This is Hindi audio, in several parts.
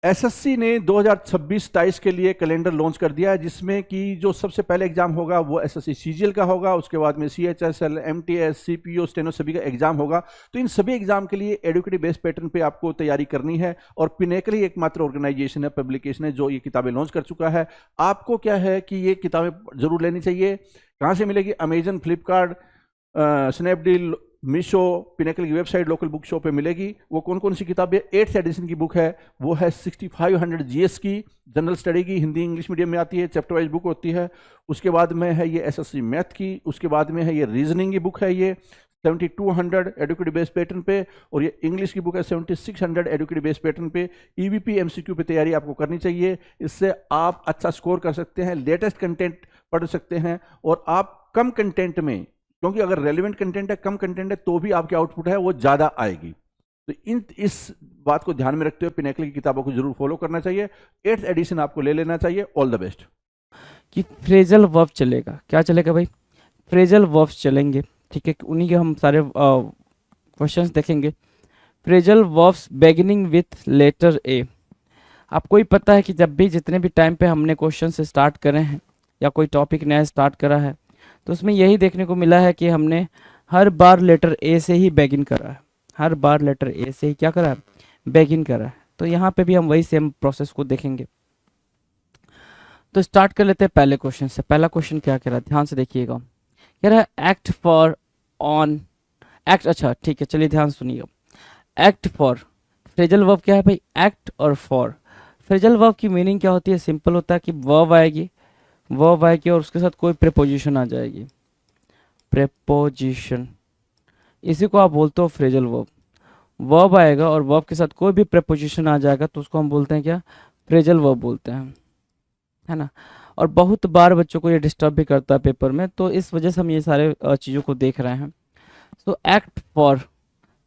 एसएससी ने 2026-27 के लिए कैलेंडर लॉन्च कर दिया है, जिसमें कि जो सबसे पहले एग्जाम होगा वो एसएससी सीजीएल का होगा, उसके बाद में सीएचएसएल, एमटीएस, सीपीओ, स्टेनो सभी का एग्जाम होगा। तो इन सभी एग्जाम के लिए एडुकेटिव बेस्ड पैटर्न पे आपको तैयारी करनी है, और पिनेकल ही एकमात्र ऑर्गेनाइजेशन है, पब्लिकेशन है जो ये किताबें लॉन्च कर चुका है। आपको क्या है कि ये किताबें जरूर लेनी चाहिए। कहाँ से मिलेगी? Amazon, Flipkart, Snapdeal, Meesho, pinnacle की वेबसाइट, लोकल बुक शॉप पे मिलेगी। वो कौन कौन सी किताबें? 8th एडिशन की बुक है, वो है 6500 जीएस की, जनरल स्टडी की, हिंदी इंग्लिश मीडियम में आती है, चैप्टर वाइज बुक होती है। उसके बाद में है ये एसएससी मैथ की, उसके बाद में है ये रीजनिंग की बुक है, ये 7200 एडुकेटिव बेस्ड पैटर्न पे, और ये इंग्लिश की बुक है 7600 एडुकेटिव बेस्ड पैटर्न पे। ईवीपी एमसीक्यू पे तैयारी आपको करनी चाहिए, इससे आप अच्छा स्कोर कर सकते हैं, लेटेस्ट कंटेंट पढ़ सकते हैं, और आप कम कंटेंट में, क्योंकि अगर रेलिवेंट कंटेंट है, कम कंटेंट है, तो भी आपकी आउटपुट है वो ज़्यादा आएगी। तो इस बात को ध्यान में रखते हुए पिनेकल की किताबों को जरूर फॉलो करना चाहिए। 8th एडिशन आपको ले लेना चाहिए। All the best. कि फ्रेजल वर्ब चलेगा, क्या चलेगा भाई? फ्रेजल वर्ब्स चलेंगे, ठीक है। उन्हीं के हम सारे क्वेश्चंस देखेंगे। Phrasal verbs beginning with letter A. आपको ही पता है कि जब भी जितने भी टाइम पे हमने क्वेश्चन से स्टार्ट करे हैं या कोई टॉपिक नया स्टार्ट करा है, तो उसमें यही देखने को मिला है कि हमने हर बार लेटर ए से ही बेगिन करा है, हर बार लेटर ए से ही क्या करा है? बेगिन करा है। तो यहाँ पे भी हम वही सेम प्रोसेस को देखेंगे। तो स्टार्ट कर लेते हैं पहले क्वेश्चन से। पहला क्वेश्चन क्या कह रहा है, ध्यान से देखिएगा। कह रहा है एक्ट फॉर ऑन एक्ट। अच्छा ठीक है, चलिए ध्यान सुनिएगा। एक्ट फॉर, फ्रेजल वर्ब क्या है भाई? एक्ट और फॉर। फ्रेजल वर्ब की मीनिंग क्या होती है? सिंपल होता है कि वर्ब आएगी और उसके साथ कोई प्रेपोजिशन आ जाएगी, प्रेपोजिशन, इसी को आप बोलते हो फ्रेजल वर्ब। वर्ब आएगा और वर्ब के साथ कोई भी प्रेपोजिशन आ जाएगा तो उसको हम बोलते हैं क्या? फ्रेजल वर्ब बोलते हैं, है ना। और बहुत बार बच्चों को ये डिस्टर्ब भी करता है पेपर में, तो इस वजह से हम ये सारे चीज़ों को देख रहे हैं। तो एक्ट फॉर,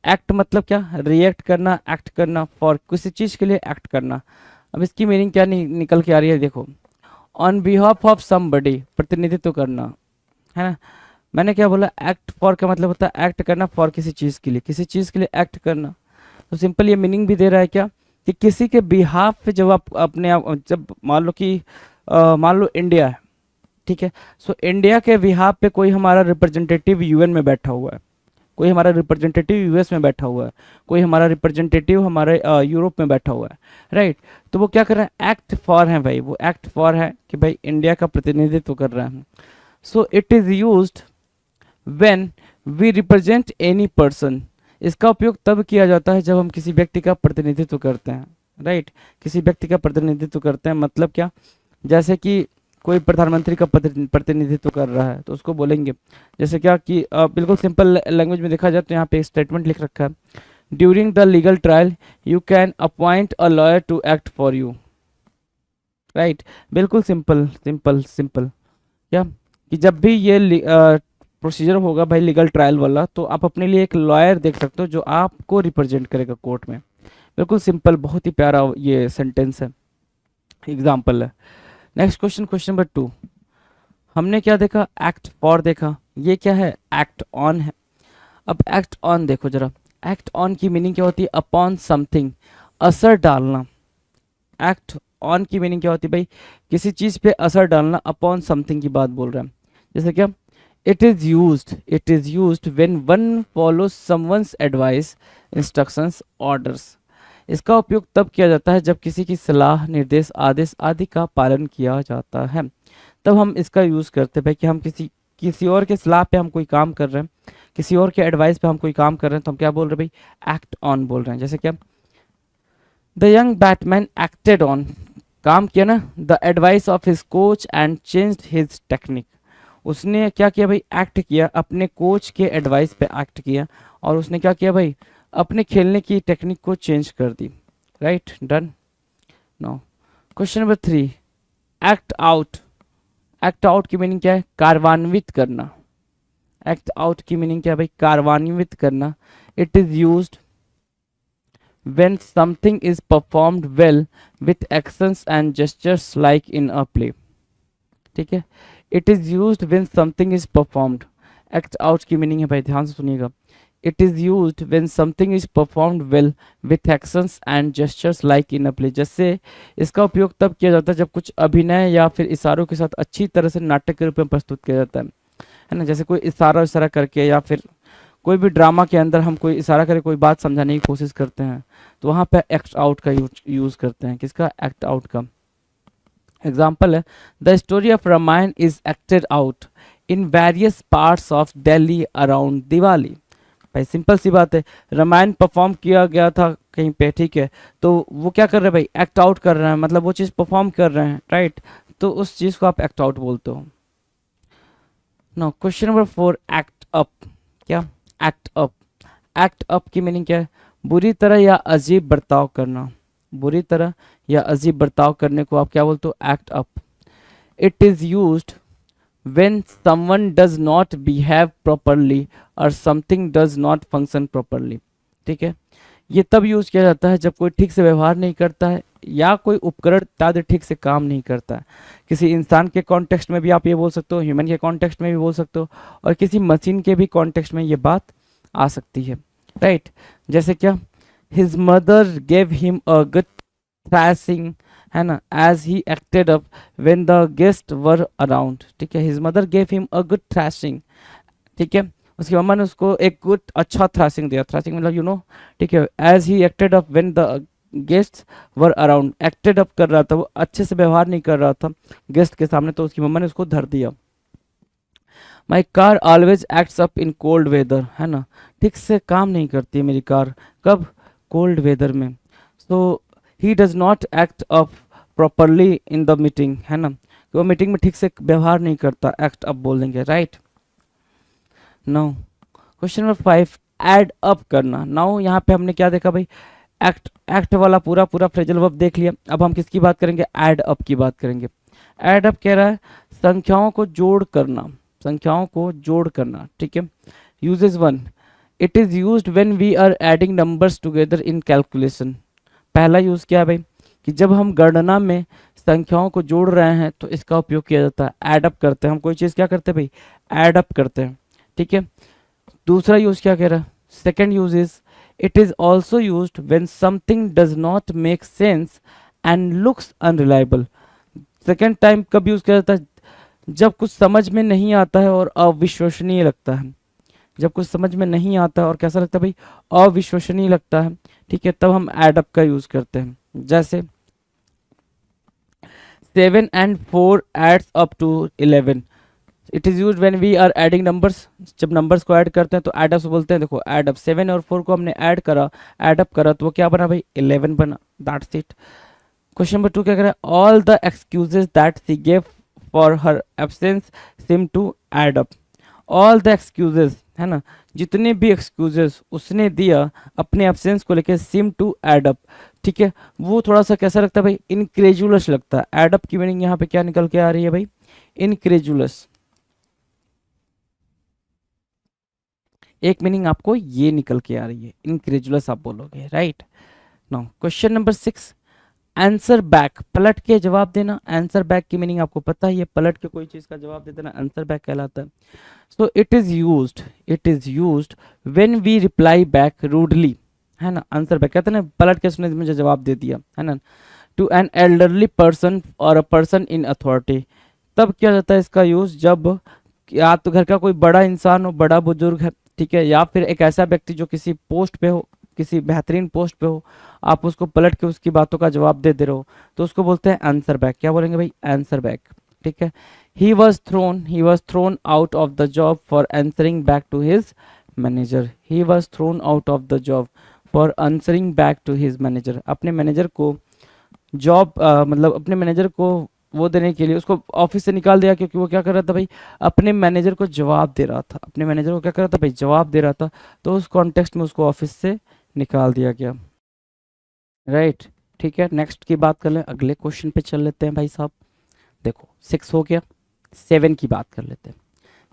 एक्ट मतलब क्या? रिएक्ट करना, एक्ट करना, फॉर किसी चीज़ के लिए एक्ट करना। अब इसकी मीनिंग क्या निकल के आ रही है, देखो। ऑन बिहाफ ऑफ समबडी, प्रतिनिधित्व करना, है ना। मैंने क्या बोला? एक्ट फॉर का मतलब होता है एक्ट करना फॉर किसी चीज़ के लिए, किसी चीज़ के लिए एक्ट करना। तो सिंपल ये मीनिंग भी दे रहा है क्या, कि किसी के बिहाफ पे जब आप अपने जब मान लो कि मान लो इंडिया है, ठीक है। सो इंडिया के बिहाफ पे कोई हमारा रिप्रेजेंटेटिव यूएन में बैठा हुआ है, कोई हमारा रिप्रेजेंटेटिव यूएस में बैठा हुआ है, कोई हमारा रिप्रेजेंटेटिव हमारे यूरोप में बैठा हुआ है, राइट। तो वो क्या कर रहे हैं? एक्ट फॉर है भाई, वो एक्ट फॉर है कि भाई इंडिया का प्रतिनिधित्व कर रहे हैं। So it is used when we represent any person. इसका उपयोग तब किया जाता है जब हम किसी व्यक्ति का प्रतिनिधित्व करते हैं, राइट। किसी व्यक्ति का प्रतिनिधित्व करते हैं मतलब क्या? जैसे कि कोई प्रधानमंत्री का प्रतिनिधित्व कर रहा है तो उसको बोलेंगे, जैसे क्या कि बिल्कुल सिंपल लैंग्वेज में देखा जाए तो यहाँ पे एक स्टेटमेंट लिख रखा है, during the legal trial you can appoint a lawyer to act for you, right. बिल्कुल सिंपल सिंपल सिंपल, क्या कि जब भी ये प्रोसीजर होगा भाई लीगल ट्रायल वाला, तो आप अपने लिए एक लॉयर देख सकते हो जो आपको रिप्रेजेंट करेगा कोर्ट में। बिल्कुल सिंपल, बहुत ही प्यारा ये सेंटेंस है, एग्जाम्पल है। Next question, question number 2। हमने क्या देखा? एक्ट फॉर देखा। ये क्या है? एक्ट ऑन है। अब एक्ट ऑन देखो जरा। एक्ट ऑन की मीनिंग क्या होती है? अपॉन समथिंग, असर डालना। एक्ट ऑन की मीनिंग क्या होती है भाई? किसी चीज पे असर डालना, अपॉन समथिंग की बात बोल रहे हैं। जैसे क्या? It is used when one follows someone's advice, instructions, orders. इसका उपयोग तब किया जाता है जब किसी की सलाह, निर्देश, आदेश आदि का पालन किया जाता है, तब हम इसका यूज़ करते हैं भाई कि हम किसी और के सलाह पे हम कोई काम कर रहे हैं, किसी और के एडवाइस पे हम कोई काम कर रहे हैं, तो हम क्या बोल रहे हैं भाई? एक्ट ऑन बोल रहे हैं। जैसे क्या? The young Batman acted on, काम किया ना, the advice of his coach and changed his technique. उसने क्या किया भाई? एक्ट किया, अपने कोच के एडवाइस पे एक्ट किया, और उसने क्या किया भाई? अपने खेलने की टेक्निक को चेंज कर दी, right. Done. No, question number 3। Act out. Act out की मीनिंग क्या है? कार्यान्वित करना। एक्ट आउट की मीनिंग क्या है भाई? कार्यान्वित करना। It is used when something is performed well with actions and gestures like in a play, ठीक है। It is used when something is performed. Act out की मीनिंग है भाई, ध्यान से सुनिएगा, It is used when something is performed well with actions and gestures like in a play. जैसे इसका उपयोग तब किया जाता है जब कुछ अभिनय या फिर इशारों के साथ अच्छी तरह से नाटक के रूप में प्रस्तुत किया जाता है ना। जैसे कोई इशारा इशारा करके या फिर कोई भी ड्रामा के अंदर हम कोई इशारा करके कोई बात समझाने की कोशिश करते हैं तो वहाँ पे एक्ट आउट का यूज करते हैं। किसका? एक्ट आउट का। एग्जाम्पल है the story of Ramayan is acted out in various parts of Delhi around Diwali. भाई सिंपल सी बात है, रामायण परफॉर्म किया गया था कहीं पे, ठीक है, तो वो क्या कर रहे हैं भाई? एक्ट आउट कर रहे हैं, मतलब वो चीज़ परफॉर्म कर रहे हैं, राइट। तो उस चीज़ को आप एक्ट आउट बोलते हो। Now question number 4, act up. क्या? Act up. एक्ट अप की मीनिंग क्या है? बुरी तरह या अजीब बर्ताव करना। बुरी तरह या अजीब बर्ताव करने को आप क्या बोलते हो? Act up. It is used when someone does not behave properly or something does not function properly। ठीक है, ये तब यूज किया जाता है जब कोई ठीक से व्यवहार नहीं करता है या कोई उपकरण इत्यादि ठीक से काम नहीं करता है। किसी इंसान के कॉन्टेक्स्ट में भी आप ये बोल सकते हो, ह्यूमन के कॉन्टेक्स्ट में भी बोल सकते हो, और किसी मशीन के भी कॉन्टेक्स्ट में ये बात आ सकती है, राइट। जैसे क्या? His mother gave him a good thrashing, है ना, as he acted up when the guest were around. ठीक है, his mother gave him a good thrashing. ठीक है, उसकी मम्मा ने उसको एक गुड अच्छा थ्रैशिंग दिया। थ्रैशिंग मतलब यू नो, ठीक है, as he acted up when the guest were around. Acted up कर रहा था, वो अच्छे से व्यवहार नहीं कर रहा था गेस्ट के सामने, तो उसकी मम्मा ने उसको धर दिया। My car always acts up in cold weather, है ना, ठीक से काम नहीं करती है मेरी कार। कब? कोल्ड वेदर में। So he does not act up properly in the meeting, है ना, वो मीटिंग में ठीक से व्यवहार नहीं करता, एक्ट अप बोल देंगे, right. Now question number 5, add up करना। नाउ यहाँ पे हमने क्या देखा भाई? एक्ट, एक्ट वाला पूरा फ्रेजल वर्ब देख लिया। अब हम किसकी बात करेंगे? एड अप की बात करेंगे। एड अप कह रहा है संख्याओं को जोड़ करना, संख्याओं को जोड़ करना, ठीक है। Uses 1, it is used when we are adding numbers together in calculation. पहला यूज क्या है भाई? कि जब हम गणना में संख्याओं को जोड़ रहे हैं तो इसका उपयोग किया जाता है। एड अप करते हैं हम कोई चीज़, क्या करते हैं भाई? एड अप करते हैं, ठीक है। दूसरा यूज क्या कह रहा है? Second use is it is also used when something does not make sense and looks unreliable. Second time कब यूज किया जाता है? जब कुछ समझ में नहीं आता है और अविश्वसनीय लगता है। जब कुछ समझ में नहीं आता है और कैसा लगता है भाई? अविश्वसनीय लगता है, ठीक है, तब हम एड अप का यूज करते हैं। जैसे 7 and 4 adds up to 11। It is use when we are adding numbers. जब नंबर्स को ऐड करते हैं तो एड अप बोलते हैं। देखो एड अप, 7 और 4 को हमने ऐड करा, एड अप करा, तो वो क्या बना भाई? 11 बना, दैट्स इट। क्वेश्चन नंबर 2 क्या कह रहा है? All the excuses that she gave for her absence seem to add up. All the excuses, है ना, जितने भी एक्सक्यूजेस उसने दिया अपने एब्सेंस को लेकर, सीम टू एड अप, ठीक है, वो थोड़ा सा कैसा लगता है भाई? इनक्रेजुलस लगता है। एड अप की मीनिंग यहाँ पे क्या निकल के आ रही है भाई? इनक्रेजुलस। एक मीनिंग आपको ये निकल के आ रही है, इनक्रेजुलस आप बोलोगे, right. Now question number 6, answer back, पलट के जवाब देना। आंसर बैक की मीनिंग आपको पता ही है, पलट के कोई चीज का जवाब दे देना आंसर बैक कहलाता है। So it is used when we reply back rudely, है ना। आंसर बैक कहते हैं ना, पलट के उसने मुझे जवाब दे दिया, है ना, टू एन एल्डरली पर्सन और अ पर्सन इन अथॉरिटी। तब किया जाता है इसका यूज जब या तो घर का कोई बड़ा इंसान हो, बड़ा बुजुर्ग है, ठीक है, या फिर एक ऐसा व्यक्ति जो किसी पोस्ट पे हो, किसी बेहतरीन पोस्ट पे हो, आप उसको पलट के उसकी बातों का जवाब दे रहे हो, तो उसको बोलते हैं आंसर बैक। क्या बोलेंगे भाई? आंसर बैक, ठीक है। He was thrown out of the job for answering back to his manager. He was thrown out of the job for answering back to his manager. अपने मैनेजर को जॉब मतलब अपने मैनेजर को वो देने के लिए उसको ऑफिस से निकाल दिया, क्योंकि वो क्या कर रहा था भाई? अपने मैनेजर को जवाब दे रहा था। अपने मैनेजर को क्या कर रहा था भाई? जवाब दे रहा था, तो उस कॉन्टेक्स्ट में उसको ऑफिस से निकाल दिया गया, राइट, ठीक है। नेक्स्ट की बात कर लें, अगले क्वेश्चन पे चल लेते हैं भाई साहब। देखो 6 हो गया, 7 की बात कर लेते हैं।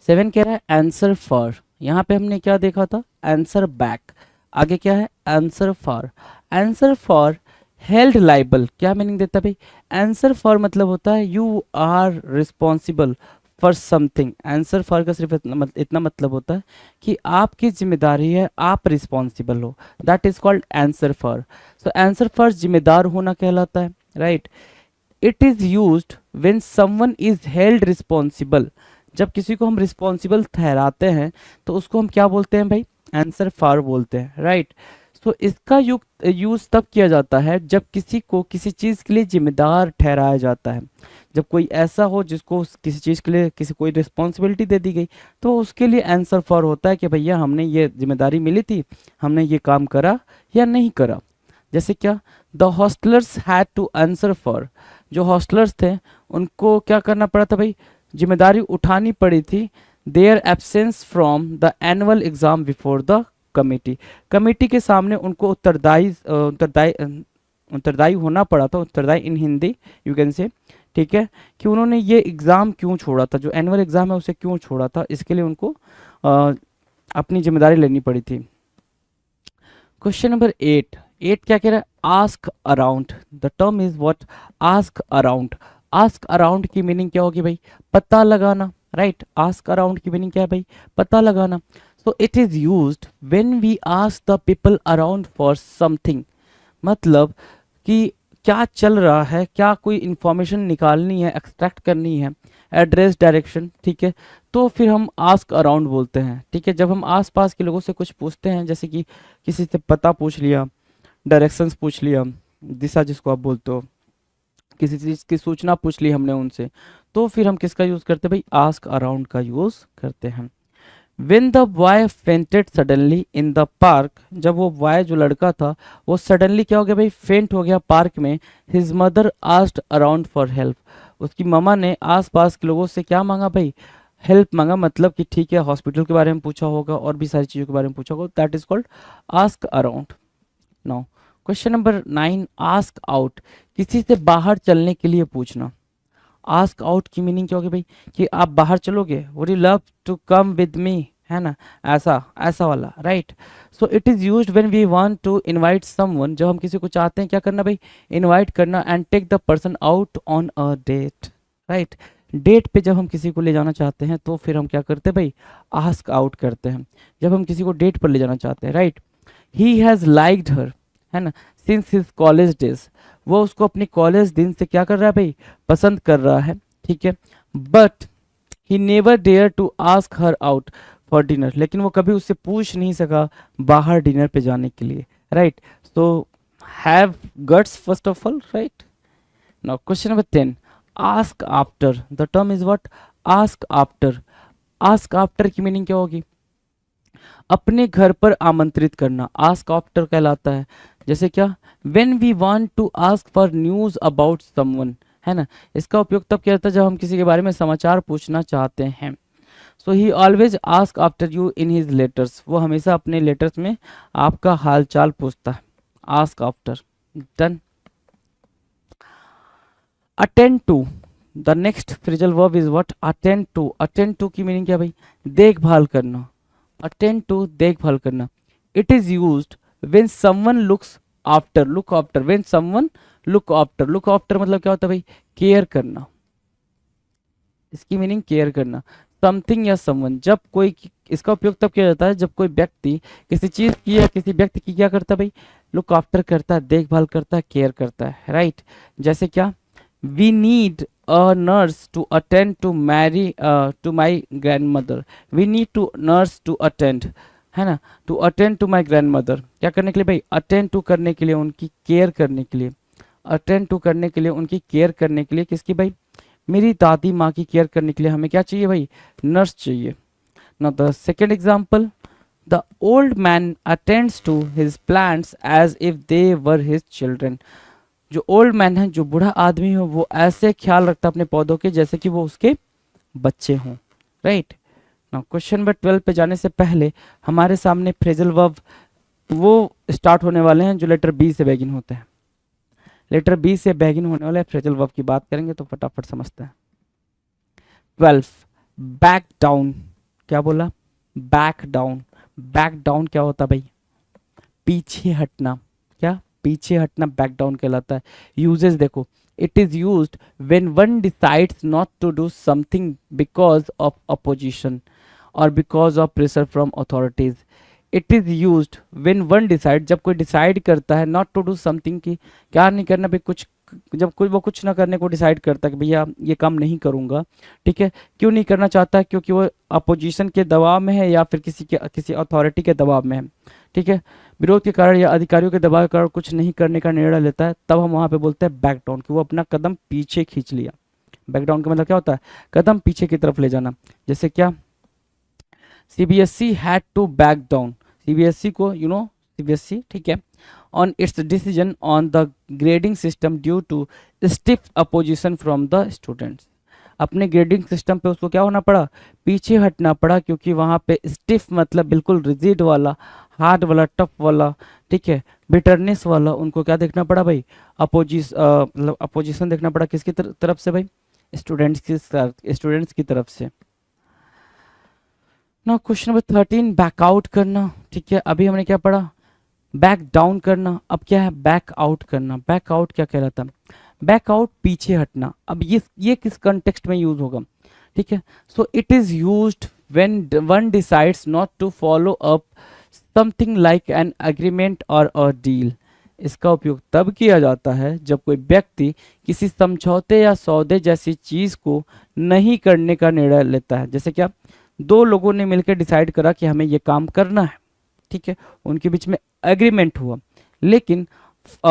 7 कह रहा है आंसर फॉर। यहाँ पे हमने क्या देखा था? Answer back. आगे क्या है? Answer for. Answer for held liable. क्या मीनिंग देता है भाई? आंसर फॉर मतलब होता है you are responsible for something. Answer for का सिर्फ इतना मतलब होता है कि आपकी जिम्मेदारी है, आप रिस्पॉन्सिबल हो, that is called answer for. So answer for जिम्मेदार होना कहलाता है, right. It is used when someone is held responsible. जब किसी को हम रिस्पॉन्सिबल ठहराते हैं तो उसको हम क्या बोलते हैं भाई, आंसर फॉर बोलते हैं, राइट। तो इसका यूज तब किया जाता है जब किसी को किसी चीज़ के लिए जिम्मेदार ठहराया जाता है। जब कोई ऐसा हो जिसको किसी चीज़ के लिए किसी कोई रिस्पॉन्सिबिलिटी दे दी गई, तो उसके लिए आंसर फॉर होता है कि भैया हमने ये जिम्मेदारी मिली थी, हमने ये काम करा या नहीं करा। जैसे क्या, the hostellers had to answer for. जो हॉस्टलर्स थे उनको क्या करना पड़ा था भाई, जिम्मेदारी उठानी पड़ी थी, there absence from the annual exam before the committee. Committee के सामने उनको उत्तरदायी होना पड़ा था, उत्तरदायी इन हिंदी यू कैन से, ठीक है, कि उन्होंने ये एग्ज़ाम क्यों छोड़ा था, जो एनुअल एग्ज़ाम है उसे क्यों छोड़ा था, इसके लिए उनको अपनी जिम्मेदारी लेनी पड़ी थी। क्वेश्चन नंबर 8 क्या कह रहा है, ask around. The term is what, ask around. Ask around की मीनिंग क्या होगी भाई, पता लगाना, राइट। आस्क अराउंड की मीनिंग क्या है भाई, पता लगाना। So it is used when we ask the people around for something. मतलब कि क्या चल रहा है, क्या कोई इंफॉर्मेशन निकालनी है, एक्सट्रैक्ट करनी है, एड्रेस, डायरेक्शन, ठीक है, तो फिर हम आस्क अराउंड बोलते हैं, ठीक है। जब हम आसपास के लोगों से कुछ पूछते हैं, जैसे कि किसी से पता पूछ लिया, डायरेक्शंस पूछ लिया, दिशा जिसको आप बोलते हो, किसी चीज़ की सूचना पूछ ली हमने उनसे, तो फिर हम किसका यूज़ करते हैं भाई, आस्क अराउंड का यूज़ करते हैं। When the boy fainted suddenly in the park, जब वो बॉय जो लड़का था वो सडनली क्या हो गया भाई, फेंट हो गया पार्क में। His mother asked around for help, उसकी ममा ने आसपास के लोगों से क्या मांगा भाई, हेल्प मांगा। मतलब कि ठीक है, हॉस्पिटल के बारे में पूछा होगा और भी सारी चीज़ों के बारे में पूछा होगा, that is called ask around. Now question number 9, ask out. किसी से बाहर चलने के लिए पूछना। आस्क आउट की मीनिंग क्या होगी भाई, कि आप बाहर चलोगे, would you love to come with me, है ना, ऐसा ऐसा वाला, right. So it is used when we want to invite someone. जब हम किसी को चाहते हैं क्या करना भाई, इनवाइट करना, and take the person out on a date, right. Date पे जब हम किसी को ले जाना चाहते हैं तो फिर हम क्या करते हैं भाई, आस्क आउट करते हैं, जब हम किसी को डेट पर ले जाना चाहते हैं, राइट। ही हैज़ लाइक्ड हर, है ना, सिंस हिज कॉलेज डेज। वो उसको अपनी कॉलेज दिन से क्या कर रहा है भाई, पसंद कर रहा है, ठीक है। But he never dare to ask her out for dinner, लेकिन वो कभी उससे पूछ नहीं सका बाहर डिनर पे जाने के लिए, right. So have guts first of all, right. Now question number 10, ask after. The term is what, ask after. Ask after की मीनिंग क्या होगी, अपने घर पर आमंत्रित करना, आस्क आफ्टर कहलाता है। जैसे क्या, when we want to ask for news about someone, है ना, इसका उपयोग तब किया जाता है जब हम किसी के बारे में समाचार पूछना चाहते हैं। So he always ask after you in his letters, वो हमेशा अपने लेटर्स में आपका हाल चाल पूछता है, ask after. Done. Attend to, the next phrasal verb is what, attend to. Attend to की मीनिंग क्या भाई, देखभाल करना, अटेंड टू देखभाल करना। It is used when someone looks after, look after, when someone look after. Look after मतलब क्या होता है भाई, केयर करना, इसकी मीनिंग केयर करना, समथिंग या समवन। जब कोई, इसका उपयोग तब किया जाता है जब कोई व्यक्ति किसी चीज की या किसी व्यक्ति की क्या करता है भाई, लुक आफ्टर करता है, देखभाल करता है, केयर करता है, राइट। जैसे क्या, we need a nurse to attend to to my grand mother. We need to nurse to attend, है ना, to attend to my grand mother, क्या करने के लिए भाई, अटेंड टू करने के लिए, उनकी केयर करने के लिए, अटेंड टू करने के लिए, उनकी केयर करने के लिए। किसकी भाई, मेरी दादी माँ की केयर करने के लिए हमें क्या चाहिए भाई, नर्स चाहिए। Now the second example, the old man attends to his plants as if they were his children. जो ओल्ड मैन है, जो बूढ़ा आदमी हो, वो ऐसे ख्याल रखता है अपने पौधों के जैसे कि वो उसके बच्चे हों, राइट। नाउ क्वेश्चन नंबर 12 पे जाने से पहले हमारे सामने फ्रेजल वर्ब वो स्टार्ट होने वाले हैं जो लेटर बी से बेगिन होते हैं। लेटर बी से बेगिन होने वाले फ्रेजल वर्ब की बात करेंगे तो फटाफट समझते हैं। 12, बैक डाउन। क्या बोला, बैक डाउन। बैक डाउन क्या होता भाई, पीछे हटना। क्या, पीछे हटना बैक डाउन कहलाता है। यूजेस देखो, it is used when one decides not to do something because of opposition और because of pressure from authorities. It is used when one decide, जब कोई डिसाइड करता है नॉट टू डू समथिंग, की क्या नहीं करना भाई, कुछ जब कोई वो कुछ ना करने को डिसाइड करता है कि भैया ये काम नहीं करूंगा, ठीक है, क्यों नहीं करना चाहता है, क्योंकि वो अपोजिशन के दबाव में है या फिर किसी अथॉरिटी के दबाव में है, ठीक है, विरोध के कारण या अधिकारियों के दबाव के कारण कुछ नहीं करने का निर्णय लेता है, तब हम वहां पे बोलते हैं बैक डाउन, कि वो अपना कदम पीछे खींच लिया। बैक डाउन का मतलब क्या होता है, कदम पीछे की तरफ ले जाना। जैसे क्या, CBSE had to back down, CBSE को सीबीएसई, ठीक है, on its decision on the grading system due to stiff opposition from the students। अपने ग्रेडिंग सिस्टम पे उसको क्या होना पड़ा, पीछे हटना पड़ा, क्योंकि वहाँ पे स्टिफ मतलब बिल्कुल रिजिड वाला, हार्ड वाला, टफ वाला, ठीक है, बिटरनेस वाला, उनको क्या देखना पड़ा भाई, मतलब अपोजिशन देखना पड़ा, किसकी तरफ से भाई, स्टूडेंट्स की तरफ से। ना क्वेश्चन नंबर 13, बैकआउट करना, ठीक है, अभी हमने क्या पढ़ा, बैक डाउन करना, अब क्या है बैक आउट करना। बैक आउट क्या कहलाता है, बैक आउट पीछे हटना। अब ये किस कंटेक्स्ट में यूज होगा, ठीक है, so it is used when one decides not to follow up something like an agreement और अ डील। इसका उपयोग तब किया जाता है जब कोई व्यक्ति किसी समझौते या सौदे जैसी चीज को नहीं करने का निर्णय लेता है। जैसे क्या, दो लोगों ने मिलकर डिसाइड करा कि हमें ये काम करना है, ठीक है, उनके बीच में एग्रीमेंट हुआ, लेकिन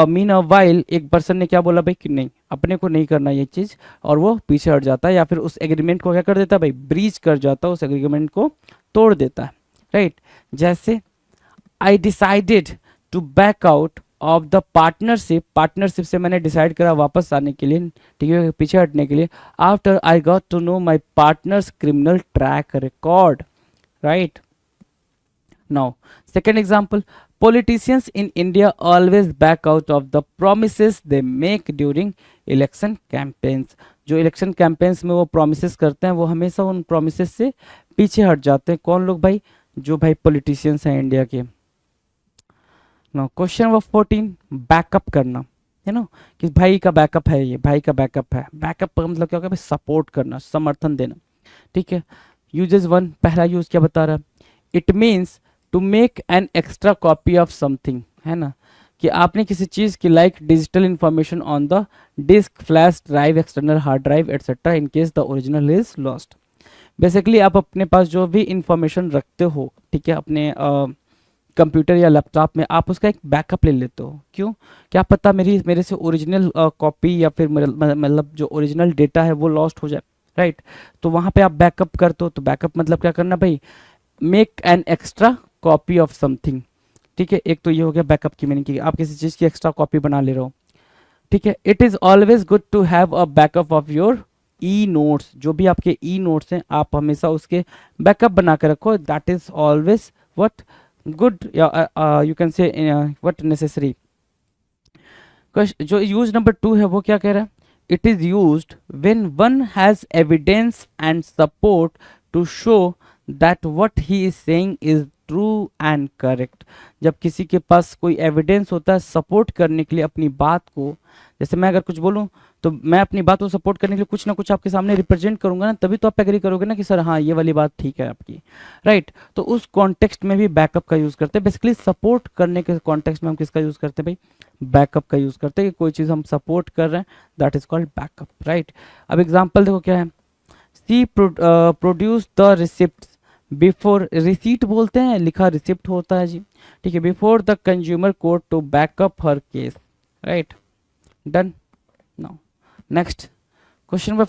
मीन अ वाइल एक पर्सन ने क्या बोला भाई कि नहीं, अपने को नहीं करना ये चीज, और वो पीछे हट जाता है या फिर उस एग्रीमेंट को क्या कर देता है भाई, ब्रीच कर जाता है, उस एग्रीमेंट को तोड़ देता है, राइट। जैसे I decided to back out of the partnership, partnership से मैंने डिसाइड करा वापस आने के लिए, ठीक है, पीछे हटने के लिए, after I got to know my partners criminal track record, right. Now, second example, politicians in India always back out of the promises they make during election campaigns। जो election campaigns में वो promises करते हैं, वो हमेशा उन promises से पीछे हट जाते हैं। कौन लोग भाई, जो भाई politicians हैं इंडिया के। Now, question number 14, बैकअप करना, है ना, कि भाई का बैकअप है, ये भाई का बैकअप है। बैकअप का मतलब क्या होगा भाई, सपोर्ट करना, समर्थन देना, ठीक है। यूजेस 1, पहला यूज क्या बता रहा है, it means to make an extra copy of something, है ना, कि आपने किसी चीज़ की like digital information on the disk, flash drive, external hard drive etcetera in case the original is lost. Basically आप अपने पास जो भी इंफॉर्मेशन रखते हो, ठीक है, अपने कंप्यूटर या लैपटॉप में, आप उसका एक बैकअप ले लेते हो। क्यों, क्या पता मेरे से ओरिजिनल कॉपी या फिर मतलब जो ओरिजिनल डेटा है वो लॉस्ट हो जाए, राइट। तो वहाँ पे आप बैकअप करते हो, तो बैकअप मतलब क्या करना भाई, make an extra copy of something, ठीक है। एक तो ये हो गया बैकअप की मीनिंग, की आप किसी चीज की एक्स्ट्रा कॉपी बना ले रहे हो, ठीक है। It is always good to have a backup of your e notes, जो भी आपके ई नोट्स हैं आप हमेशा उसके बैकअप बना के रखो, that is always what good, you can say what necessary. जो यूज नंबर 2 है वो क्या कह रहा है, it is used when one has evidence and support to show that what he is saying is true and correct. जब किसी के पास कोई एविडेंस होता है सपोर्ट करने के लिए अपनी बात को, जैसे मैं अगर कुछ बोलूं तो मैं अपनी बात को सपोर्ट करने के लिए कुछ ना कुछ आपके सामने रिप्रेजेंट करूंगा ना, तभी तो आप एग्री करोगे ना कि सर हाँ ये वाली बात ठीक है आपकी, राइट। तो उस कॉन्टेक्स्ट में भी बैकअप का यूज करते हैं। बेसिकली सपोर्ट करने के कॉन्टेक्स्ट में हम किसका यूज करते हैं भाई, बैकअप का यूज करते हैं, कि कोई चीज हम सपोर्ट कर रहे हैं, that is called backup, right. अब एग्जाम्पल देखो क्या है, she produce the receipt before, receipt बोलते हैं, लिखा रिसिप्ट होता है जी, ठीक है, before the consumer court to back up her case, right, done. Now next question number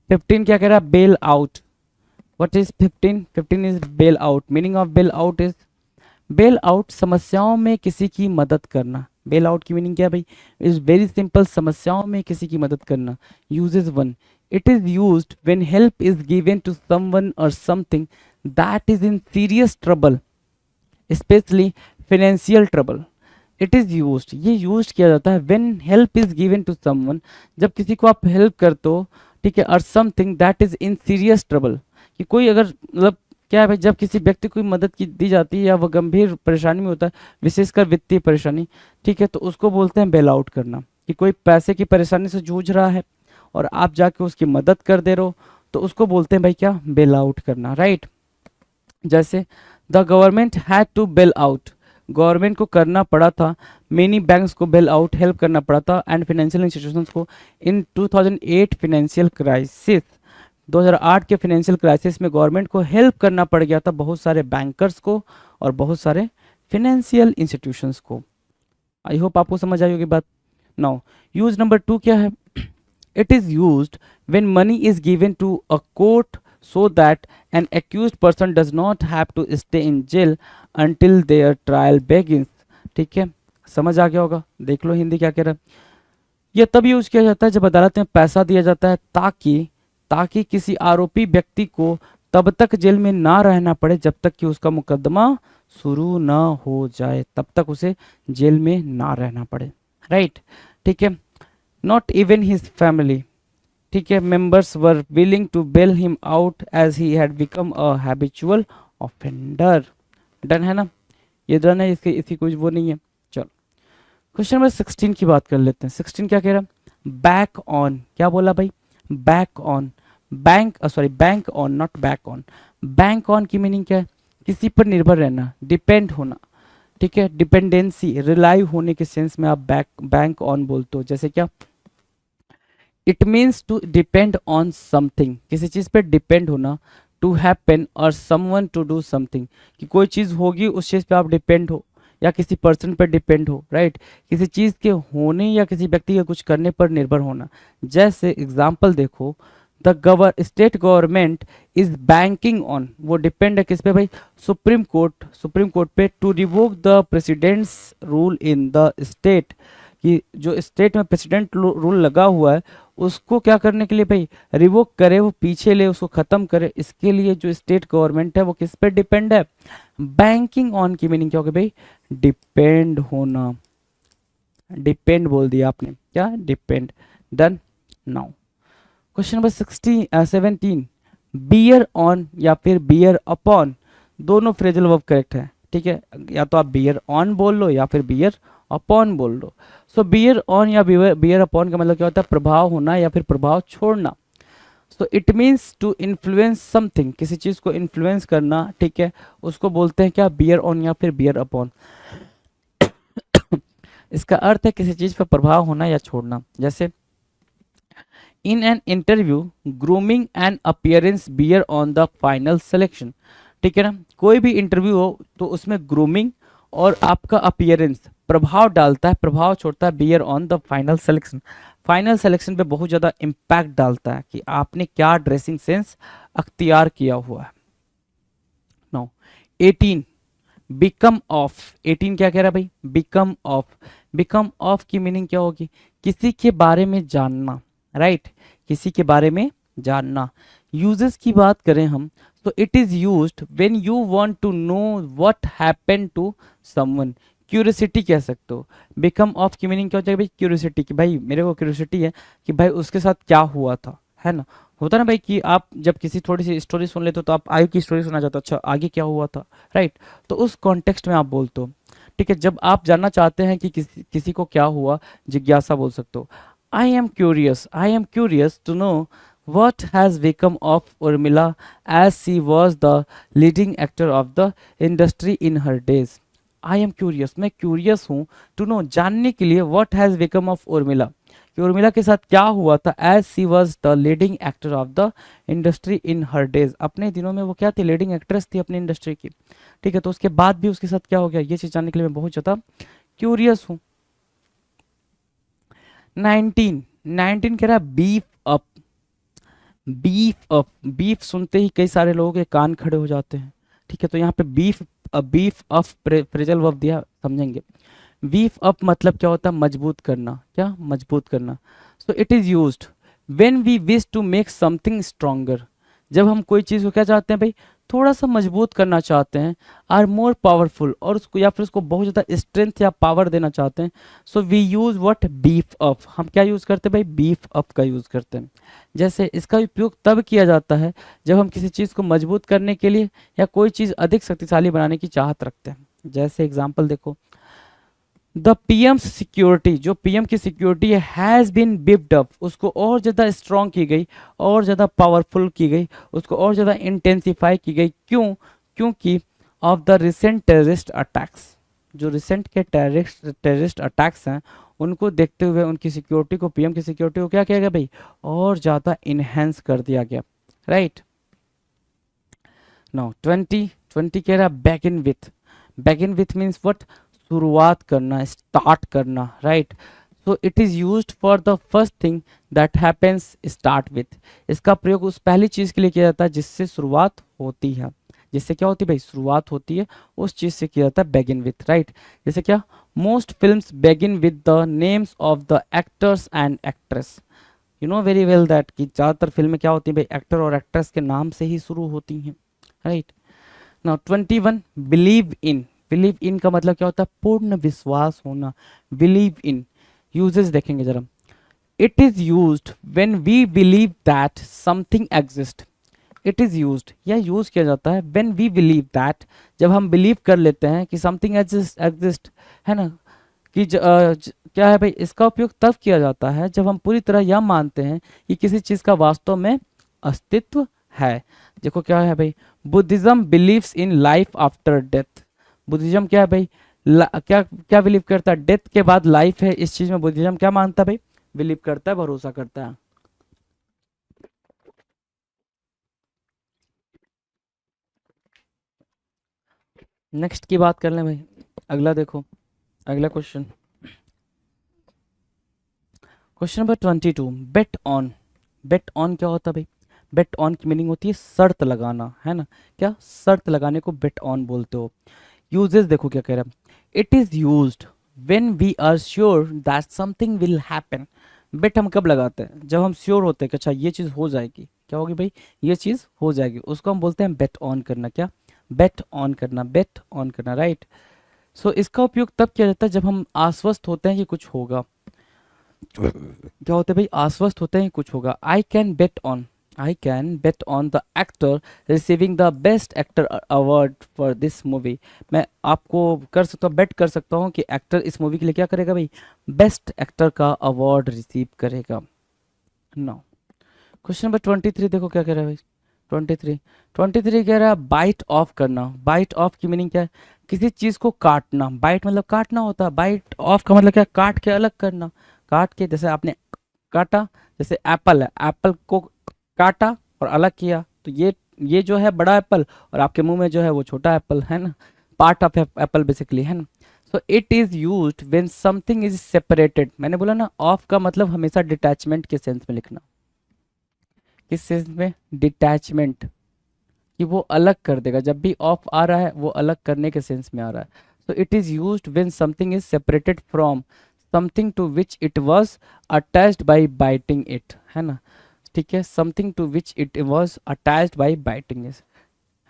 15 क्या कह रहा है, bail out. What is 15 is bail out. Meaning of bail out is, bail out समस्याओं में किसी की मदद करना। बेल आउट की मीनिंग क्या है भाई, इज वेरी सिंपल, समस्याओं में किसी की मदद करना। Uses 1, it is used when help is given to someone or something that is in serious trouble, especially financial trouble। it is used, ये used किया जाता है when help is given to someone, जब किसी को आप हेल्प करते हो, ठीक है, और something that is in serious trouble, कि कोई अगर मतलब क्या है भाई, जब किसी व्यक्ति को मदद की दी जाती है या वह गंभीर परेशानी में होता है, विशेषकर वित्तीय परेशानी, ठीक है, तो उसको बोलते हैं बेल आउट करना। कि कोई पैसे की परेशानी से जूझ रहा है और आप जाके उसकी मदद कर दे रहे हो, तो उसको बोलते हैं भाई क्या, बेल आउट करना, राइट। जैसे the government had to bail out, government को करना पड़ा था, मेनी बैंक्स को बेल आउट हेल्प करना पड़ा था, एंड फाइनेंशियल इंस्टीट्यूशंस को इन 2008 फाइनेंशियल क्राइसिस, 2008 के फाइनेंशियल क्राइसिस में गवर्नमेंट को हेल्प करना पड़ गया था, बहुत सारे बैंकर्स को और बहुत सारे फाइनेंशियल इंस्टीट्यूशंस को। आई होप आपको समझ आई होगी बात। नाउ यूज नंबर 2 क्या है, it is used when money is given to a court so that an accused person does not have to stay in jail until their trial begins। ठीक है, समझ आ गया होगा। देख लो हिंदी क्या कह रहा है। यह तब यूज किया जाता है जब अदालत में पैसा दिया जाता है ताकि किसी आरोपी व्यक्ति को तब तक जेल में ना रहना पड़े जब तक कि उसका मुकदमा शुरू ना हो जाए, तब तक उसे जेल में ना रहना पड़े, राइट। ठीक है, नॉट इवन हिज फैमिली, ठीक है, members were willing to bail him out as he had become a habitual offender. Done है ना, ये डन है, इसकी कुछ वो नहीं है। चलो क्वेश्चन नंबर 16 की बात कर लेते हैं। 16 क्या कह रहा है, बैक ऑन, क्या बोला भाई, back on, bank on, not back on. Bank on की मीनिंग क्या है, किसी पर निर्भर रहना, डिपेंड होना, ठीक है, डिपेंडेंसी, रिलाई होने के सेंस में आप बैंक ऑन बोलते हो। जैसे क्या, it means to depend on something, किसी चीज पे डिपेंड होना, टू हैपन और समवन टू डू समथिंग, कि कोई चीज होगी उस चीज पे आप डिपेंड हो या किसी पर्सन पर डिपेंड हो, राइट। किसी चीज के होने या किसी व्यक्ति के कुछ करने पर निर्भर होना। जैसे एग्जाम्पल देखो, the state government is banking on, वो डिपेंड है किस पे भाई, सुप्रीम कोर्ट पे, to revoke the president's rule in the state, कि जो स्टेट में प्रेसिडेंट रूल लगा हुआ है उसको क्या करने के लिए भाई, रिवोक करे, वो पीछे ले, उसको खत्म करे। इसके लिए जो स्टेट गवर्नमेंट है वो किस पे डिपेंड है, बैंकिंग ऑन की मीनिंग क्या होगी भाई, डिपेंड होना, डिपेंड बोल दिया आपने, क्या, depend. Done. Now question number 17, bear on या फिर बियर अपॉन, दोनों फ्रेजल वर्ब करेक्ट है, ठीक है, या तो आप बियर ऑन बोल लो या फिर बियर अपॉन बोल लो। सो बियर ऑन या बियर अपॉन का मतलब क्या होता है, प्रभाव होना या फिर प्रभाव छोड़ना। So it means to influence something, किसी चीज को इन्फ्लुएंस करना, ठीक है, उसको बोलते हैं क्या, बियर ऑन या फिर बियर अपॉन। इसका अर्थ है किसी चीज पर प्रभाव होना या छोड़ना। जैसे in an interview grooming and appearance bear on the final selection, ठीक है ना, कोई भी इंटरव्यू हो तो उसमें ग्रूमिंग और आपका अपीयरेंस प्रभाव डालता है, प्रभाव छोड़ता है, bear on the final selection, final selection पे बहुत ज़्यादा इम्पैक्ट डालता है कि आपने क्या ड्रेसिंग सेंस अख्तियार किया हुआ है। नो 18, बिकम ऑफ, 18 क्या कह रहा है भाई, बिकम ऑफ। बिकम ऑफ की मीनिंग क्या होगी, किसी के बारे में जानना, राइट, किसी के बारे में जानना। यूजेस की बात करें हम तो it is used when you want to know what happened to someone, curiosity कह सकते हो। बिकम ऑफ की मीनिंग क्या हो जाएगा भाई, क्यूरियोसिटी, कि भाई मेरे को क्यूरियोसिटी है कि भाई उसके साथ क्या हुआ था, है ना। होता ना भाई कि आप जब किसी थोड़ी सी स्टोरी सुन लेते हो तो आप आगे की स्टोरी सुना चाहते हो, अच्छा आगे क्या हुआ था, राइट, तो उस कॉन्टेक्स्ट में आप बोलते हो, ठीक है। जब आप जानना चाहते हैं कि किसी को क्या हुआ, जिज्ञासा बोल सकते हो। I am curious to know what has become of Urmila as she was the leading actor of the industry in her days। I am curious, मैं क्यूरियस हूँ, टू नो, जानने के लिए, what has become of Urmila, कि उर्मिला के साथ क्या हुआ था, as she was the leading actor of the industry in her days, अपने दिनों में वो क्या थी, लीडिंग एक्ट्रेस थी अपनी इंडस्ट्री की, ठीक है, तो उसके बाद भी उसके साथ क्या हो गया, ये चीज जानने के लिए मैं बहुत ज़्यादा क्यूरियस हूँ। 19 कह रहा है बीफ अप, बीफ सुनते ही कई सारे लोगों के कान खड़े हो जाते हैं, ठीक है, तो यहाँ पे बीफ अप फ्रेजल वर्ब दिया, समझेंगे। बीफ अप मतलब क्या होता है, मजबूत करना, क्या, मजबूत करना। So it is used when we wish to make something stronger, जब हम कोई चीज़ को क्या चाहते हैं भाई, थोड़ा सा मजबूत करना चाहते हैं, आर मोर पावरफुल, और उसको या फिर उसको बहुत ज़्यादा स्ट्रेंथ या पावर देना चाहते हैं, so we use what, beef up. हम क्या यूज़ करते हैं भाई, बीफ अप का यूज़ करते हैं। जैसे इसका उपयोग तब किया जाता है जब हम किसी चीज़ को मजबूत करने के लिए या कोई चीज़ अधिक शक्तिशाली बनाने की चाहत रखते हैं। जैसे एग्जाम्पल देखो, द पीएम्स सिक्योरिटी, जो पीएम की सिक्योरिटी है, हैज़ बीन बिफ्ड अप, उसको और ज़्यादा स्ट्रॉन्ग की गई, और ज़्यादा पावरफुल की गई, उसको और ज़्यादा इंटेंसिफाई की गई। क्यों? क्योंकि of the recent terrorist attacks, जो रिसेंट के टेररिस्ट अटैक्स हैं उनको देखते हुए उनकी सिक्योरिटी को, पीएम की सिक्योरिटी को क्या किया गया भाई, और ज़्यादा इन्हेंस कर दिया गया। राइट नाउ 20 कह रहा बैगिन विथ, बैगिन विथ मीन्स व्हाट, शुरुआत करना, स्टार्ट करना। Right, so it is used for the first thing that happens start with. इसका प्रयोग उस पहली चीज़ के लिए किया जाता है जिससे शुरुआत होती है। जिससे क्या होती है भाई, शुरुआत होती है, उस चीज़ से किया जाता है बैगिन विथ। राइट, जैसे क्या, most films begin with the names of the actors and actress. You know very well that कि ज़्यादातर फिल्में क्या होती हैं भाई, एक्टर और एक्ट्रेस के नाम से ही शुरू होती हैं। Right now 21 believe in, believe in का मतलब क्या होता है, पूर्ण विश्वास होना। बिलीव इन यूजेस देखेंगे जरा, it is used when we believe that something exist. It is used, यह यूज किया जाता है व्हेन वी बिलीव दैट, जब हम बिलीव कर लेते हैं कि समथिंग एग्जिस्ट, है ना, कि क्या है भाई, इसका उपयोग तब किया जाता है जब हम पूरी तरह यह मानते हैं कि किसी चीज का वास्तव में अस्तित्व है। देखो क्या है भाई, Buddhism believes in life after death. Buddhism क्या है भाई, क्या क्या बिलीव करता है, डेथ के बाद लाइफ है, इस चीज में बुद्धिज्म क्या मानता है भाई, बिलीव करता है, भरोसा करता है। नेक्स्ट की बात कर लें भाई, अगला देखो, अगला question, question number 22, bet on. Bet on क्या होता है भाई, बेट ऑन की मीनिंग होती है शर्त लगाना, है ना, क्या शर्त लगाने को बेट ऑन बोलते हो। यूजेस देखो क्या कह रहा है, it is used when we are sure that something will happen. Bet हम कब लगाते हैं, जब हम श्योर होते हैं कि अच्छा ये चीज़ हो जाएगी, क्या होगी भाई, ये चीज़ हो जाएगी, उसको हम बोलते हैं बेट ऑन करना। क्या, बेट ऑन करना, बेट ऑन करना। राइट, सो इसका उपयोग तब किया जाता है जब हम आश्वस्त होते हैं कि कुछ होगा। क्या होता है भाई, आश्वस्त होते हैं कि कुछ होगा। I can bet on, I can bet on the actor receiving the best actor award for this movie. मैं आपको कर सकता हूँ, बेट कर सकता हूँ कि एक्टर इस मूवी के लिए क्या करेगा भाई, बेस्ट एक्टर का अवार्ड रिसीव करेगा। नाउ क्वेश्चन नंबर 23 देखो क्या कह रहा है भाई, 23 कह रहा है बाइट ऑफ करना। बाइट ऑफ की मीनिंग क्या है, किसी चीज़ को काटना। बाइट मतलब काटना होता है, बाइट ऑफ का मतलब क्या, काट के अलग करना। काट के, जैसे आपने काटा, जैसे एप्पल है, एप्पल को काटा और अलग किया, तो ये जो है बड़ा एप्पल और आपके मुंह में जो है वो छोटा एप्पल, है ना, पार्ट ऑफ एप्पल बेसिकली, है ना। So it is used when something is separated. मैंने बोला ना, ऑफ का मतलब हमेशा डिटैचमेंट के सेंस में लिखना। किस सेंस में, डिटैचमेंट, कि वो अलग कर देगा। जब भी ऑफ आ रहा है वो अलग करने के सेंस में आ रहा है। So it is used when something is separated from something to which it was attached by biting it, है ना, ठीक है, something to which it was attached by biting it,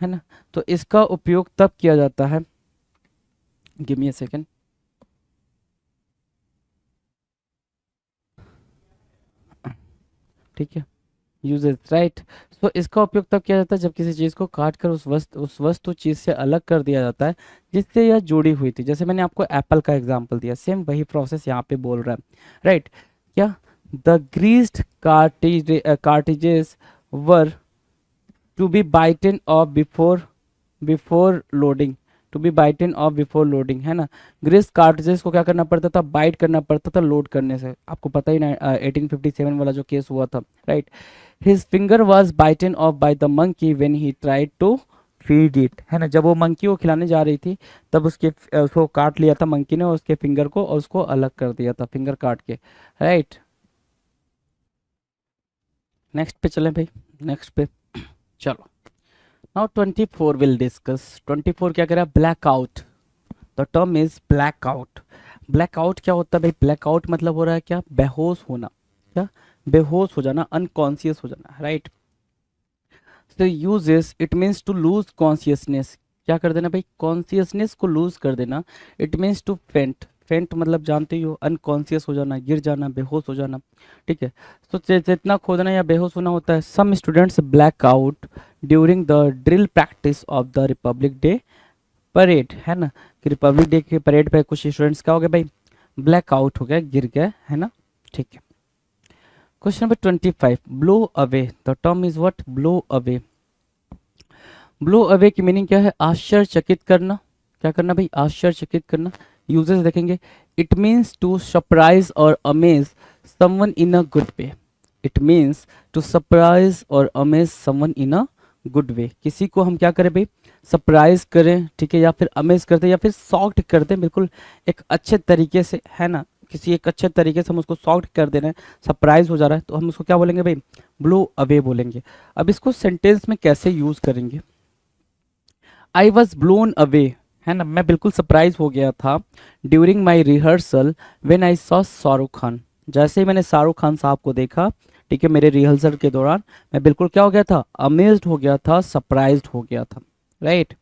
है ना। तो इसका उपयोग तब किया जाता है, गिव मी अ सेकेंड, ठीक है, यूजेस। राइट, सो इसका उपयोग तब किया जाता है जब किसी चीज़ को काट कर उस वस्तु चीज़ से अलग कर दिया जाता है जिससे यह जुड़ी हुई थी। जैसे मैंने आपको एप्पल का एग्जांपल दिया, सेम वही प्रोसेस यहाँ पे बोल रहा है। राइट, क्या, the greased cartridges were to be bitten off before loading, to be bitten off before loading, है ना। ग्रीस कार्ट्रिजेस को क्या करना पड़ता था, बाइट करना पड़ता था लोड करने से। आपको पता ही ना 1857 वाला जो केस हुआ था। Right, his finger was bitten off by the monkey when he tried to feed it, है ना, जब वो मंकी को खिलाने जा रही थी तब उसको काट लिया था मंकी ने, और उसके फिंगर को, और उसको अलग कर दिया था फिंगर काट के। राइट, नेक्स्ट पे चलें भाई, नेक्स्ट पे चलो। Now 24 will discuss. 24 क्या कह रहा है, blackout. The term is blackout. Blackout क्या होता है भाई, ब्लैकआउट मतलब हो रहा है क्या, बेहोश होना। क्या, बेहोश हो जाना, अनकॉन्शियस हो जाना। राइट, तो uses it means to lose consciousness, क्या कर देना भाई, कॉन्शियसनेस को लूज कर देना। इट मीन्स टू फेंट, फेंट मतलब जानते ही हो, अनकॉन्शियस हो जाना, गिर जाना, बेहोश हो जाना, ठीक है। तो चेतना खो देना या बेहोश होना होता है। Some students black out during the drill practice of the Republic Day parade, है ना, कि रिपब्लिक डे के परेड पे कुछ स्टूडेंट्स क्या हो गए भाई, ब्लैक आउट हो गया, गिर गए, है ना, ठीक है। Question number 25, blow away, the term is what, blow away. Blow away की मीनिंग क्या है, आश्चर्यचकित करना, क्या करना भाई, आश्चर्यचकित करना। यूजेस देखेंगे, इट मीन्स टू सरप्राइज और amaze someone in a good way, it means to surprise और amaze someone in a good way, किसी को हम क्या करें भाई, सरप्राइज करें, ठीक है, या फिर अमेज करते या फिर शॉक्ड करते, बिल्कुल एक अच्छे तरीके से, है ना, किसी एक अच्छे तरीके से हम उसको शॉक्ड कर दे रहे हैं, सरप्राइज हो जा रहा है, तो हम उसको क्या बोलेंगे भाई, ब्लो अवे बोलेंगे। अब इसको सेंटेंस में कैसे यूज करेंगे, आई वॉज ब्लोन अवे, है ना, मैं बिल्कुल सरप्राइज हो गया था, during my rehearsal when I saw Shahrukh Khan, जैसे ही मैंने शाहरुख खान साहब को देखा, ठीक है, मेरे रिहर्सल के दौरान मैं बिल्कुल क्या हो गया था, अमेज्ड हो गया था, सरप्राइज्ड हो गया था, right.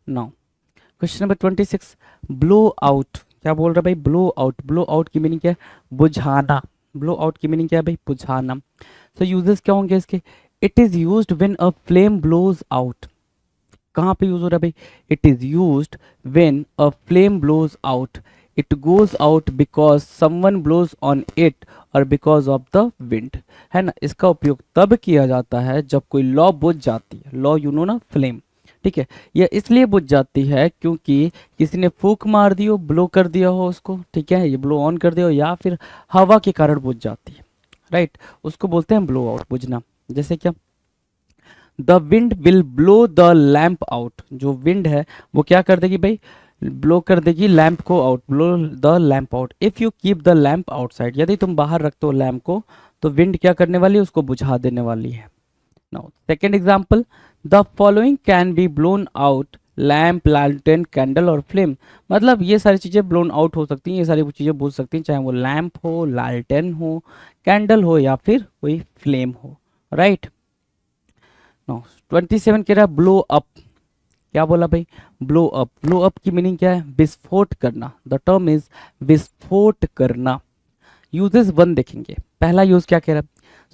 Now question number 26, blow out, क्या बोल रहा है भाई, ब्लो आउट, ब्लो आउट की मीनिंग क्या है, बुझाना, ब्लो आउट की मीनिंग क्या है भाई, बुझाना। सो यूजेस क्या होंगे इसके, it is used when a flame blows out, कहाँ पे यूज हो रहा है भाई, it is used when a flame blows out, it goes out because someone blows on it और बिकॉज ऑफ द विंड, है ना। इसका उपयोग तब किया जाता है जब कोई लौ बुझ जाती है, लौ यू नो ना, फ्लेम, ठीक है, यह इसलिए बुझ जाती है क्योंकि किसी ने फूंक मार दी हो, ब्लो कर दिया हो उसको, ठीक है, ये ब्लो ऑन कर दिया हो, या फिर हवा के कारण बुझ जाती है, राइट, उसको बोलते हैं ब्लो आउट, बुझना। जैसे क्या, the wind will blow the lamp out, जो विंड है वो क्या कर देगी भाई, ब्लो कर देगी लैम्प को out, blow the lamp out. If you keep the lamp outside, यदि तुम बाहर रखते हो लैम्प को, तो विंड क्या करने वाली है, उसको बुझा देने वाली है। Now second example, the following can be blown out, lamp, लालटेन, कैंडल और फ्लेम, मतलब ये सारी चीज़ें ब्लोन आउट हो सकती हैं, ये सारी चीज़ें बुझ सकती हैं, चाहे वो लैम्प हो, लालटेन हो, कैंडल हो या फिर कोई फ्लेम हो, राइट। नो 27 कह रहा है ब्लो अप, क्या बोला भाई, ब्लो अप, ब्लो अप की मीनिंग क्या है, विस्फोट करना, द टर्म इज विस्फोट करना। यूजेस वन देखेंगे, पहला यूज क्या कह रहा है,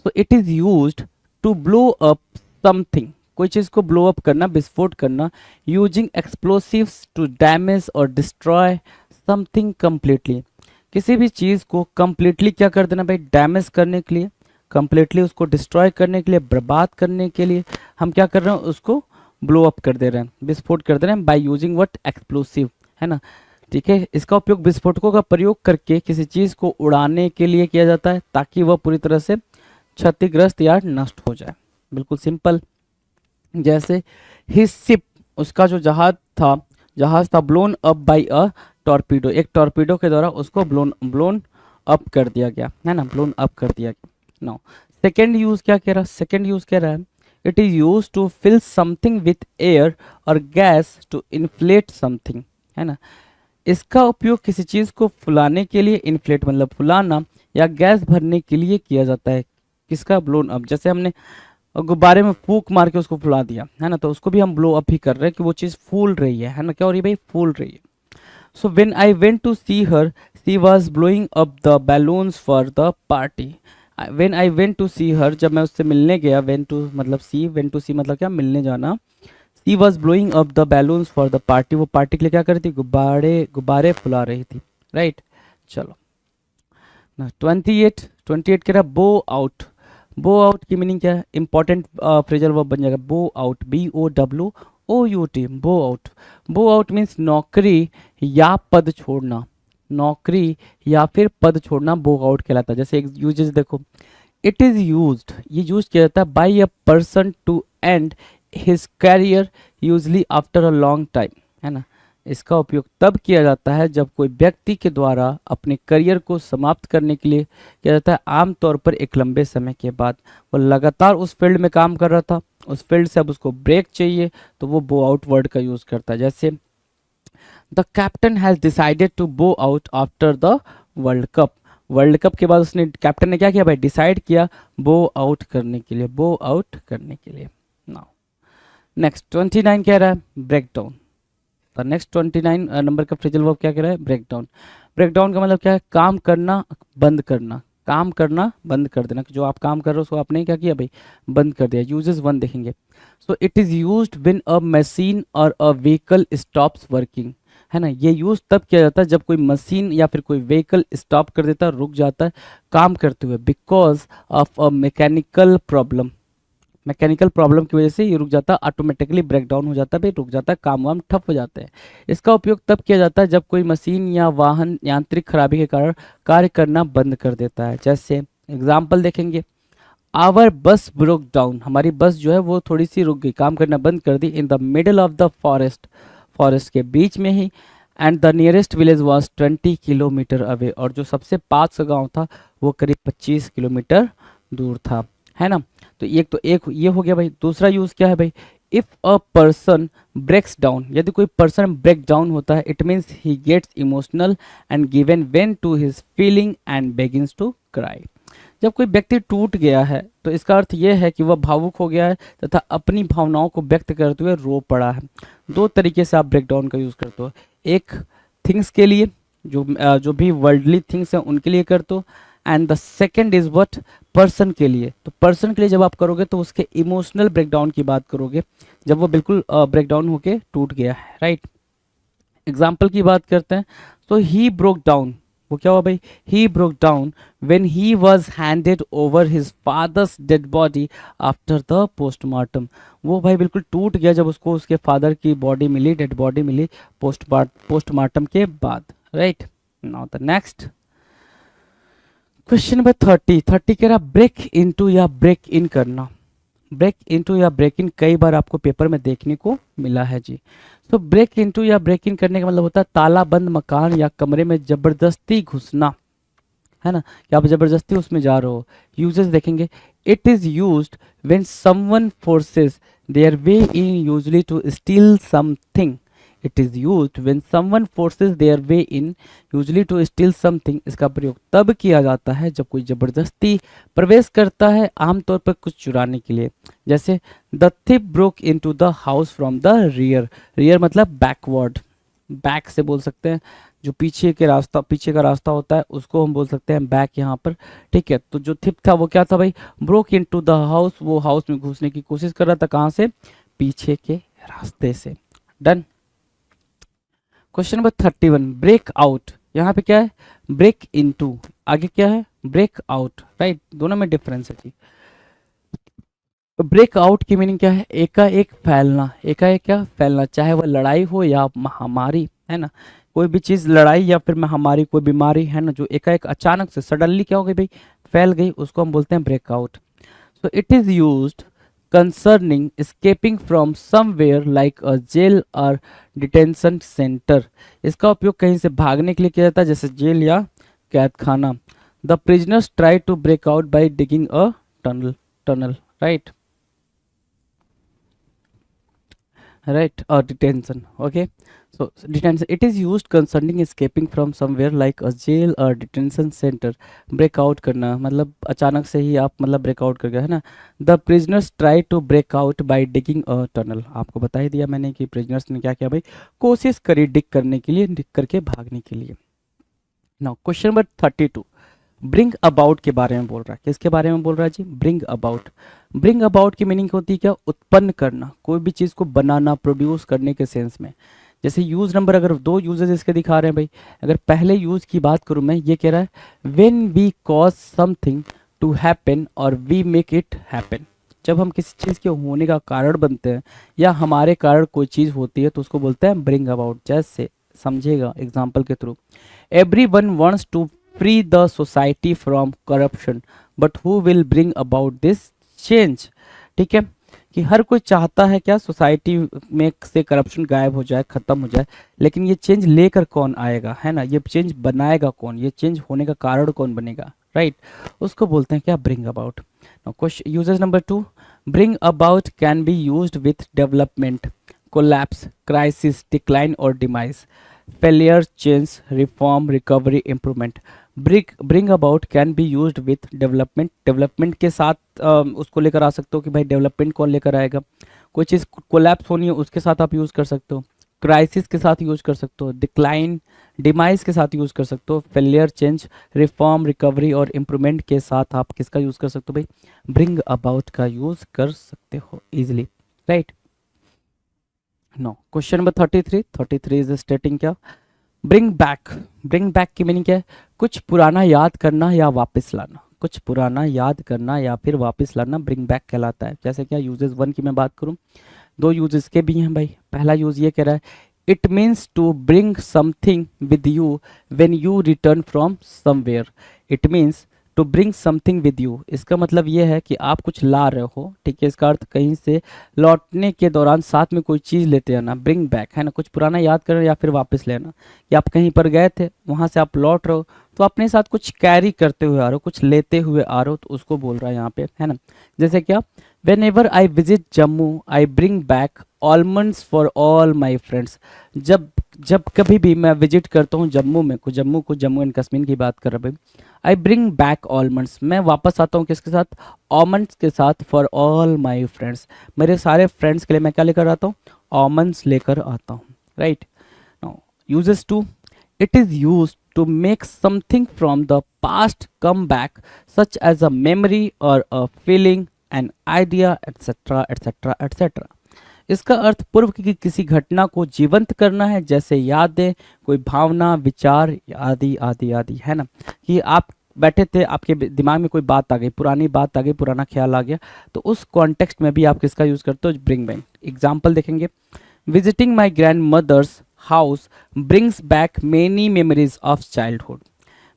so it is used to blow up something, कोई चीज को ब्लो अप करना, विस्फोट करना, यूजिंग एक्सप्लोसिव्स टू डैमेज और डिस्ट्रॉय समथिंग कंप्लीटली, किसी भी चीज को कंप्लीटली क्या कर देना भाई, डैमेज करने के लिए, कंप्लीटली उसको डिस्ट्रॉय करने के लिए, बर्बाद करने के लिए हम क्या कर रहे हैं, उसको ब्लो अप कर दे रहे हैं, विस्फोट कर दे रहे हैं, बाय यूजिंग व्हाट, एक्सप्लोसिव, है ना, ठीक है। इसका उपयोग विस्फोटकों का प्रयोग करके किसी चीज को उड़ाने के लिए किया जाता है ताकि वह पूरी तरह से क्षतिग्रस्त या नष्ट हो जाए, बिल्कुल सिंपल। जैसे हिज शिप, उसका जो जहाज था blown up by a torpedo, एक टॉर्पीडो के द्वारा उसको ब्लोन अप कर दिया गया, है ना, ब्लोन अप कर दिया गया। नाउ सेकेंड यूज क्या कह रहा है, सेकेंड यूज कह रहा है, it is use to fill something with air और गैस टू इन्फ्लेट समथिंग, है ना, इसका उपयोग किसी चीज को फुलाने के लिए, इन्फ्लेट मतलब फुलाना, या गैस भरने के लिए किया जाता है, किसका, ब्लोन अप। जैसे हमने गुब्बारे में फूंक मार के उसको फुला दिया, है ना, तो उसको भी हम ब्लो अप ही कर रहे हैं कि वो चीज फूल रही है ना, क्या हो रही है भाई, फूल रही है। So when I went to see her, she was blowing up the balloons for the party, when I went to see her, जब मैं उससे मिलने गया, वेंट टू मतलब सी, वेंट टू सी मतलब क्या, मिलने जाना, she was blowing up the balloons for the party, वो पार्टी के लिए क्या कर रही थी, गुब्बारे फुला रही थी, राइट। चलो ना 28 कह रहा बो आउट, बो आउट की मीनिंग क्या है, इंपॉर्टेंट फ्रेजल वर्ब बन जाएगा, बो आउट, BOWOUT, बो आउट। बो आउट मीन्स नौकरी या पद छोड़ना, नौकरी या फिर पद छोड़ना बो आउट कहलाता है। जैसे एक यूजेस देखो, इट इज यूज्ड, ये यूज किया जाता है by a person to end his career usually after a long time, है ना, इसका उपयोग तब किया जाता है जब कोई व्यक्ति के द्वारा अपने करियर को समाप्त करने के लिए किया जाता है, आमतौर पर एक लंबे समय के बाद। वो लगातार उस फील्ड में काम कर रहा था, उस फील्ड से अब उसको ब्रेक चाहिए, तो वो बो आउट वर्ड का यूज करता है। जैसे the captain has decided to bow out after the world cup, world cup के बाद उसने, कैप्टन ने क्या किया भाई, डिसाइड किया बो आउट करने के लिए, बो आउट करने के लिए। नाउ नेक्स्ट 29 कह रहा है ब्रेक डाउन। तो नेक्स्ट 29 नंबर का फ्रेजल वर्ब क्या कह रहा है, ब्रेक डाउन। ब्रेक डाउन का मतलब क्या है, काम करना बंद करना, काम करना बंद कर देना, कि जो आप काम कर रहे हो उसको आपने क्या किया भाई, बंद कर दिया। यूजेस वन देखेंगे, सो it is used when a machine और अ व्हीकल स्टॉप्स वर्किंग, है ना। ये यूज तब किया जाता है जब कोई मशीन या फिर कोई व्हीकल स्टॉप कर देता है, रुक जाता है काम करते हुए, because of a mechanical problem. Mechanical problem की वजह से ये रुक जाता है, ऑटोमेटिकली ब्रेक डाउन हो जाता है भाई, रुक जाता है, काम वाम ठप हो जाते हैं। इसका उपयोग तब किया जाता है जब कोई मशीन या वाहन यांत्रिक खराबी के कारण कार्य करना बंद कर देता है। जैसे एग्जाम्पल देखेंगे, आवर बस ब्रोक डाउन, हमारी बस जो है वो थोड़ी सी रुक गई, काम करना बंद कर दी, in the middle of the forest, forest के बीच में ही, and the nearest village was 20 kilometre away, और जो सबसे पास का गाँव था वो करीब 25 किलोमीटर दूर था, है ना। तो एक ये हो गया भाई। दूसरा यूज क्या है भाई, if a person breaks down, यदि कोई पर्सन ब्रेक डाउन होता है, it means he gets emotional and given way to his feeling and begins to cry. जब कोई व्यक्ति टूट गया है तो इसका अर्थ यह है कि वह भावुक हो गया है तथा अपनी भावनाओं को व्यक्त करते हुए रो पड़ा है। दो तरीके से आप ब्रेकडाउन का यूज करते हो, एक थिंग्स के लिए, जो भी वर्ल्डली थिंग्स हैं उनके लिए करते हो, and the second is what, person के लिए। तो पर्सन के लिए जब आप करोगे तो उसके इमोशनल ब्रेकडाउन की बात करोगे, जब वो बिल्कुल ब्रेकडाउन होके टूट गया है, राइट। एग्जाम्पल की बात करते हैं, तो ही ब्रोक डाउन, वो क्या हुआ भाई, he broke down when he was handed over his father's dead body after the postmortem. वो भाई बिल्कुल टूट गया जब उसको उसके फादर की बॉडी मिली, डेड बॉडी मिली पोस्टमार्टम के बाद, right. Now the next question number 30 कह रहा ब्रेक इनटू या ब्रेक इन करना। ब्रेक इनटू या ब्रेक इन कई बार आपको पेपर में देखने को मिला है जी। तो ब्रेक इनटू या ब्रेक इन करने का मतलब होता है ताला बंद मकान या कमरे में जबरदस्ती घुसना, है ना, कि आप जबरदस्ती उसमें जा रहे हो। यूजेस देखेंगे, it is used when someone forces their way in usually to steal something. It is used when someone forces their way in usually to steal something. इसका प्रयोग तब किया जाता है जब कोई जबरदस्ती प्रवेश करता है, आमतौर पर कुछ चुराने के लिए। जैसे the thief broke into the house from the rear. Rear मतलब बैकवर्ड, बैक से बोल सकते हैं, जो पीछे का रास्ता होता है उसको हम बोल सकते हैं बैक यहाँ पर, ठीक है। तो जो थिप था वो क्या था भाई, ब्रोक इनटू द हाउस, वो हाउस में घुसने की कोशिश कर रहा था, कहाँ से, पीछे के रास्ते से। Done. Question number 31 break out, यहाँ पे क्या है, ब्रेक इनटू, आगे क्या है, ब्रेक आउट, राइट। दोनों में डिफरेंस है जी। ब्रेक आउट की मीनिंग क्या है, एकाएक फैलना, एकाएक क्या फैलना, चाहे वह लड़ाई हो या महामारी, है ना। कोई भी चीज लड़ाई या फिर महामारी, कोई बीमारी, है ना, जो एकाएक अचानक से सडनली क्या हो गई भाई, फैल गई, उसको हम बोलते हैं breakout. So it is used concerning escaping from somewhere like a jail or detention center। इसका उपयोग कहीं से भागने के लिए किया जाता है, जैसे जेल या कैद खाना। The prisoners try to break out by digging a tunnel, right, detention, okay। So detention, it is used concerning escaping from somewhere like a jail or detention center। break out करना मतलब अचानक से ही आप मतलब break out कर गए, है ना। The prisoners try to break out by digging a tunnel। आपको बता ही दिया मैंने कि prisoners ने क्या किया भाई, कोशिश करी डिग करने के लिए, डिग करके भागने के लिए। Now question number 32 bring about के बारे में बोल रहा है। किसके बारे में बोल रहा है जी, ब्रिंग अबाउट। ब्रिंग अबाउट की मीनिंग होती है क्या, उत्पन्न करना, कोई भी चीज़ को बनाना, प्रोड्यूस करने के सेंस में। जैसे यूज नंबर, अगर दो यूजेस इसके दिखा रहे हैं भाई, अगर पहले यूज की बात करूं मैं, ये कह रहा है when we cause something to happen और वी मेक इट हैपन। जब हम किसी चीज़ के होने का कारण बनते हैं या हमारे कारण कोई चीज़ होती है तो उसको बोलते हैं ब्रिंग अबाउट। जैसे समझेगा एग्जाम्पल के through, everyone wants to free the society from corruption but who will bring about this change. ठीक है, कि हर कोई चाहता है क्या, सोसाइटी में से करप्शन गायब हो जाए, खत्म हो जाए, लेकिन ये चेंज लेकर कौन आएगा, है ना, ये चेंज बनाएगा कौन, ये चेंज होने का कारण कौन बनेगा, राइट, उसको बोलते हैं क्या, bring about. Question uses number 2, bring about can be used with development, collapse, crisis, decline और demise, failure, change, reform, recovery, improvement. Bring about can be used with development, development के साथ उसको लेकर आ सकते हो कि भाई डेवलपमेंट कौन लेकर आएगा, कोई चीज़ कोलैप्स होनी है उसके साथ आप यूज़ कर सकते हो, क्राइसिस के साथ यूज़ कर सकते हो, डिक्लाइन डिमाइस के साथ यूज़ कर सकते हो, फेलियर चेंज रिफॉर्म रिकवरी और इम्प्रूवमेंट के साथ आप किसका यूज़ कर सकते हो भाई, ब्रिंग अबाउट का यूज़ कर सकते हो easily, right. No question number 33 is stating क्या, ब्रिंग बैक की मीनिंग क्या है, कुछ पुराना याद करना या वापस लाना, कुछ पुराना याद करना या फिर वापस लाना ब्रिंग बैक कहलाता है। जैसे क्या यूजेस वन की मैं बात करूं, दो यूज इसके भी हैं भाई। पहला यूज ये कह रहा है it means to bring something with you when you return from somewhere, it means to bring something with you, इसका मतलब ये है कि आप कुछ ला रहे हो, ठीक है। इसका अर्थ कहीं से लौटने के दौरान साथ में कोई चीज़ लेते आना, ब्रिंग बैक है ना, कुछ पुराना याद करना या फिर वापस लेना, कि आप कहीं पर गए थे वहाँ से आप लौट रहे हो तो अपने साथ कुछ कैरी करते हुए आ रहे हो, कुछ लेते हुए आ रहे हो, तो उसको बोल रहा है यहाँ पे, है ना। जैसे क्या, when ever I visit Jammu I bring back almonds for all my friends, जब जब कभी भी मैं विजिट करता हूँ जम्मू में को जम्मू एंड कश्मीर की बात कर रहा भाई, आई ब्रिंग बैक ऑलमंड्स, मैं वापस आता हूँ किसके साथ, ऑलमंड्स के साथ, फॉर ऑल माई फ्रेंड्स, मेरे सारे फ्रेंड्स के लिए मैं क्या लेकर आता हूँ, ऑलमंड्स लेकर आता हूँ, right. Now uses to, it is used to make something from the past come back such as a memory or a feeling an idea etc etc etc, इसका अर्थ पूर्व की किसी घटना को जीवंत करना है, जैसे यादें, कोई भावना, विचार आदि आदि आदि, है ना। कि आप बैठे थे, आपके दिमाग में कोई बात आ गई, पुरानी बात आ गई, पुराना ख्याल आ गया, तो उस कॉन्टेक्स्ट में भी आप किसका यूज़ करते हो, ब्रिंग बैक। एग्जाम्पल देखेंगे, visiting my grand mother's house brings back many memories of childhood,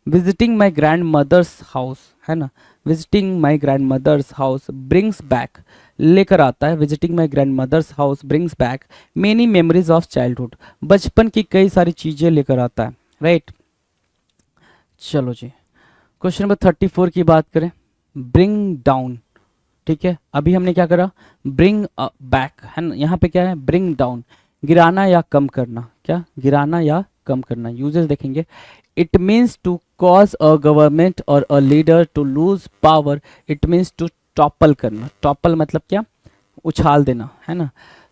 visiting my grand mother's house, है ना, visiting my grand mother's house brings back लेकर आता है, visiting my grand mother's house brings back many memories of childhood, बचपन की कई सारी चीज़ें लेकर आता है, राइट। चलो जी, क्वेश्चन नंबर 34 की बात करें, ब्रिंग डाउन, ठीक है। अभी हमने क्या करा, ब्रिंग बैक, है ना, यहाँ पे क्या है, ब्रिंग डाउन, गिराना या कम करना, क्या, गिराना या कम करना। यूजेस देखेंगे, it means to cause a government और a leader to lose power, it means to topple करना, टॉपल मतलब क्या, उछाल देना, है ना।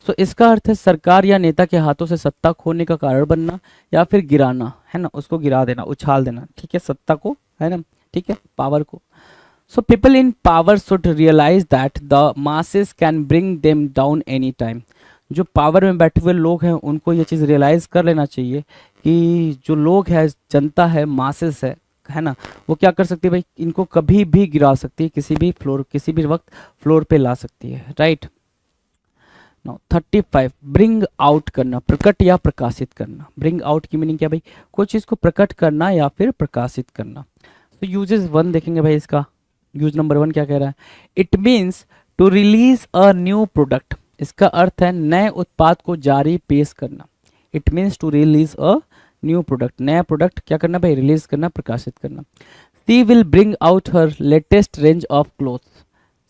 सो इसका अर्थ है सरकार या नेता के हाथों से सत्ता खोने का कारण बनना या फिर गिराना, है ना, उसको गिरा देना, उछाल देना, ठीक है, सत्ता को, है ना, ठीक है, पावर को। So people in power should realize that the masses can bring them down any time. जो पावर में बैठे हुए लोग हैं उनको ये चीज़ रियलाइज़ कर लेना चाहिए कि जो लोग हैं, जनता है, मासेस है ना, वो क्या कर सकती है भाई, इनको कभी भी गिरा सकती है, किसी भी फ्लोर, किसी भी वक्त फ्लोर पे ला सकती है, राइट। नाउ 35, ब्रिंग आउट करना, प्रकट या प्रकाशित करना। ब्रिंग आउट की मीनिंग क्या भाई, कोई चीज़ को प्रकट करना या फिर प्रकाशित करना। तो यूजेस वन देखेंगे भाई, इसका यूज नंबर 1 क्या कह रहा है, it means to release a new product, इसका अर्थ है नए उत्पाद को जारी पेश करना, it means to release a new product, नया प्रोडक्ट क्या करना भाई, रिलीज करना, प्रकाशित करना। She will bring out her latest range of clothes,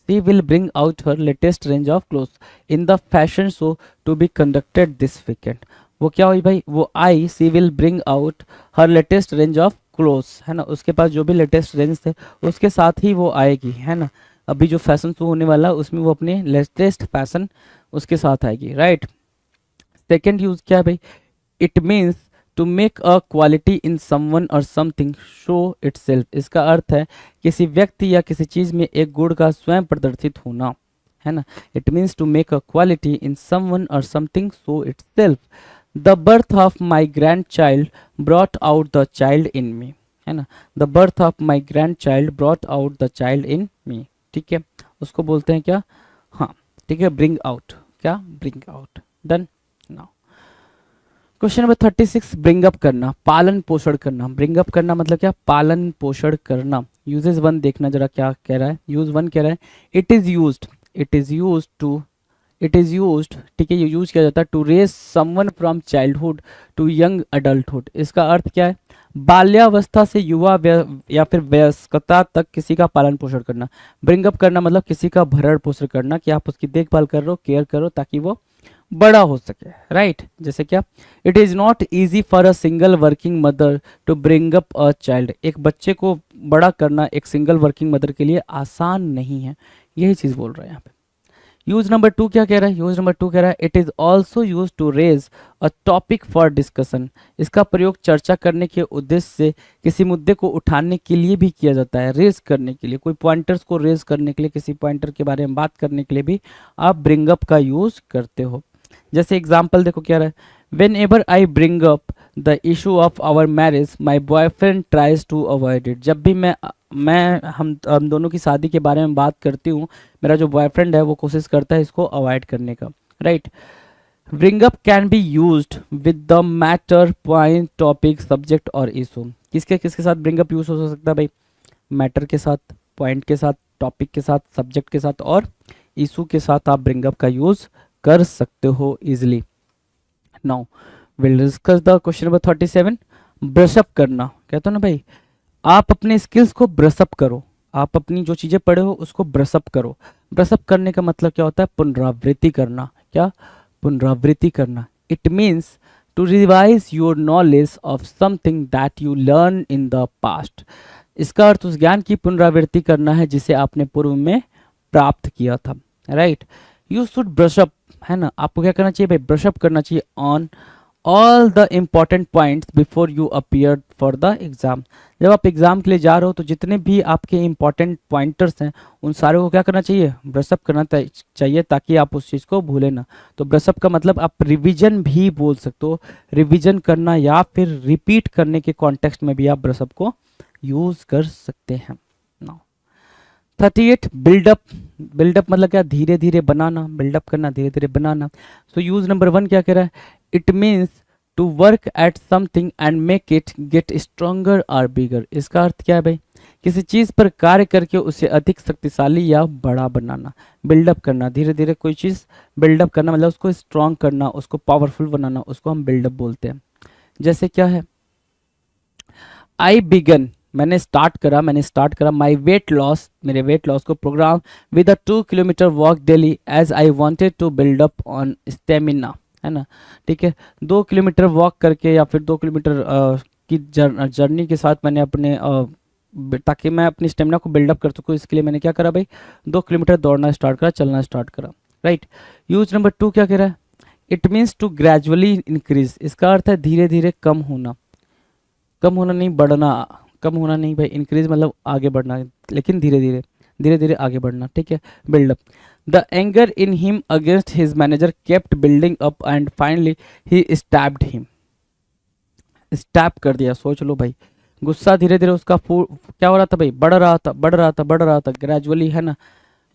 she will bring out her latest range of clothes in the fashion show to be conducted this weekend, वो क्या हुई भाई, वो आई, सी will bring out her latest range of clothes, है ना, उसके पास जो भी लेटेस्ट रेंज थे उसके साथ ही वो आएगी, है ना। अभी जो फैशन शो होने वाला उसमें वो अपने लेटेस्ट फैशन उसके साथ आएगी, राइट। सेकेंड यूज क्या है भाई, it means to make a quality in someone और समथिंग शो इटसेल्फ, इसका अर्थ है किसी व्यक्ति या किसी चीज़ में एक गुण का स्वयं प्रदर्शित होना, है ना। It means to make a quality in someone और something show itself. The birth of my grandchild brought out the child in me, है ना, the birth of my grandchild brought out the child in me, ठीक है, उसको बोलते हैं क्या, हाँ, ठीक है, ब्रिंग आउट, क्या, bring out, done. Now question number 36, bring up करना, पालन पोषण करना। ब्रिंग अप करना मतलब क्या, पालन पोषण करना। यूजेस 1 देखना जरा क्या कह रहा है, यूज 1 कह रहा है it is used, it is used to, it is used, ठीक है, ये यूज किया जाता है to raise someone from childhood to young adulthood, इसका अर्थ क्या है, बाल्यावस्था से युवा या फिर वयस्कता तक किसी का पालन पोषण करना। ब्रिंग अप करना मतलब किसी का भरण पोषण करना, कि आप उसकी देखभाल कर रहे हो, केयर करो ताकि वो बड़ा हो सके, राइट। जैसे क्या, it is not easy for a single working mother to bring up a child, एक बच्चे को बड़ा करना एक सिंगल वर्किंग मदर के लिए आसान नहीं है, यही चीज़ बोल रहे हैं यहाँ पे। यूज नंबर 2 क्या कह रहा है? यूज नंबर 2 कह रहा है it is also use to raise a topic for discussion. इसका प्रयोग चर्चा करने के उद्देश्य से किसी मुद्दे को उठाने के लिए भी किया जाता है। रेज करने के लिए, कोई पॉइंटर्स को रेज करने के लिए, किसी पॉइंटर के बारे में बात करने के लिए भी आप ब्रिंग अप का यूज करते हो। जैसे एग्जाम्पल देखो क्या रहा है, whenever I bring up the issue of our marriage my boyfriend tries to avoid it. जब भी हम दोनों की शादी के बारे में बात करती हूँ, मेरा जो बॉयफ्रेंड है वो कोशिश करता है इसको अवॉइड करने का, right. Bring up can be used with the matter, point, topic, subject और इशू। किसके किसके साथ ब्रिंग अप यूज हो सकता है भाई? मैटर के साथ, पॉइंट के साथ, टॉपिक के साथ, सब्जेक्ट के साथ और इशू के साथ आप ब्रिंग अप का यूज कर सकते हो easily. Now will discuss the question number 37। Brush-up करना, कहते हो ना भाई, आप अपने स्किल्स को ब्रशअप करो, आप अपनी जो चीज़ें पढ़े हो उसको ब्रशअप करो। ब्रशअप करने का मतलब क्या होता है? पुनरावृत्ति करना। क्या? पुनरावृत्ति करना। It means to revise your knowledge of something that you learn in the past. इसका अर्थ उस ज्ञान की पुनरावृत्ति करना है जिसे आपने पूर्व में प्राप्त किया था, राइट। यू शुड ब्रशअप, है ना, आपको क्या करना चाहिए भाई? ब्रशअप करना चाहिए on all the important points before you appear for the exam. जब आप एग्जाम के लिए जा रहे हो तो जितने भी आपके इंपॉर्टेंट पॉइंटर्स हैं उन सारे को क्या करना चाहिए? ब्रशअप करना चाहिए, ताकि आप उस चीज़ को भूलें ना। तो ब्रशअप का मतलब आप रिवीजन भी बोल सकते हो, रिवीजन करना या फिर रिपीट करने के कॉन्टेक्स्ट में भी आप ब्रशअप को यूज कर सकते हैं। Now 38 buildup. बिल्डअप मतलब क्या? धीरे धीरे बनाना, बिल्डअप करना, धीरे धीरे बनाना। सो यूज नंबर 1 क्या कह रहा है? It means to work at something and make it get stronger और बिगर। इसका अर्थ क्या है भाई? किसी चीज़ पर कार्य करके उसे अधिक शक्तिशाली या बड़ा बनाना। बिल्डअप करना, धीरे धीरे कोई चीज़ बिल्डअप करना मतलब उसको स्ट्रॉन्ग करना, उसको पावरफुल बनाना, उसको हम बिल्डअप बोलते हैं। जैसे क्या है? आई बिगन, मैंने स्टार्ट करा माई वेट लॉस, मेरे वेट लॉस को program with a 2 kilometre walk daily as I wanted to build up on stamina, है ना, ठीक है। 2 किलोमीटर वॉक करके या फिर 2 किलोमीटर की जर्नी के साथ मैंने अपने ताकि मैं अपनी स्टेमिना को बिल्डअप कर सकूँ, इसके लिए मैंने क्या करा भाई? 2 किलोमीटर दौड़ना स्टार्ट करा, चलना स्टार्ट करा, राइट। यूज नंबर 2 क्या कह रहा है? It means to gradually increase. इसका अर्थ है धीरे धीरे कम होना, कम होना नहीं बढ़ना, कम होना नहीं भाई, इंक्रीज मतलब आगे बढ़ना, लेकिन धीरे धीरे, धीरे धीरे आगे बढ़ना, ठीक है। Build up. The anger in him against his manager kept building up and finally he stabbed him. Stab कर दिया, सोच लो भाई, गुस्सा धीरे धीरे उसका क्या हो रहा था भाई? बढ़ रहा था, बढ़ रहा था, बढ़ रहा था, ग्रेजुअली, है ना,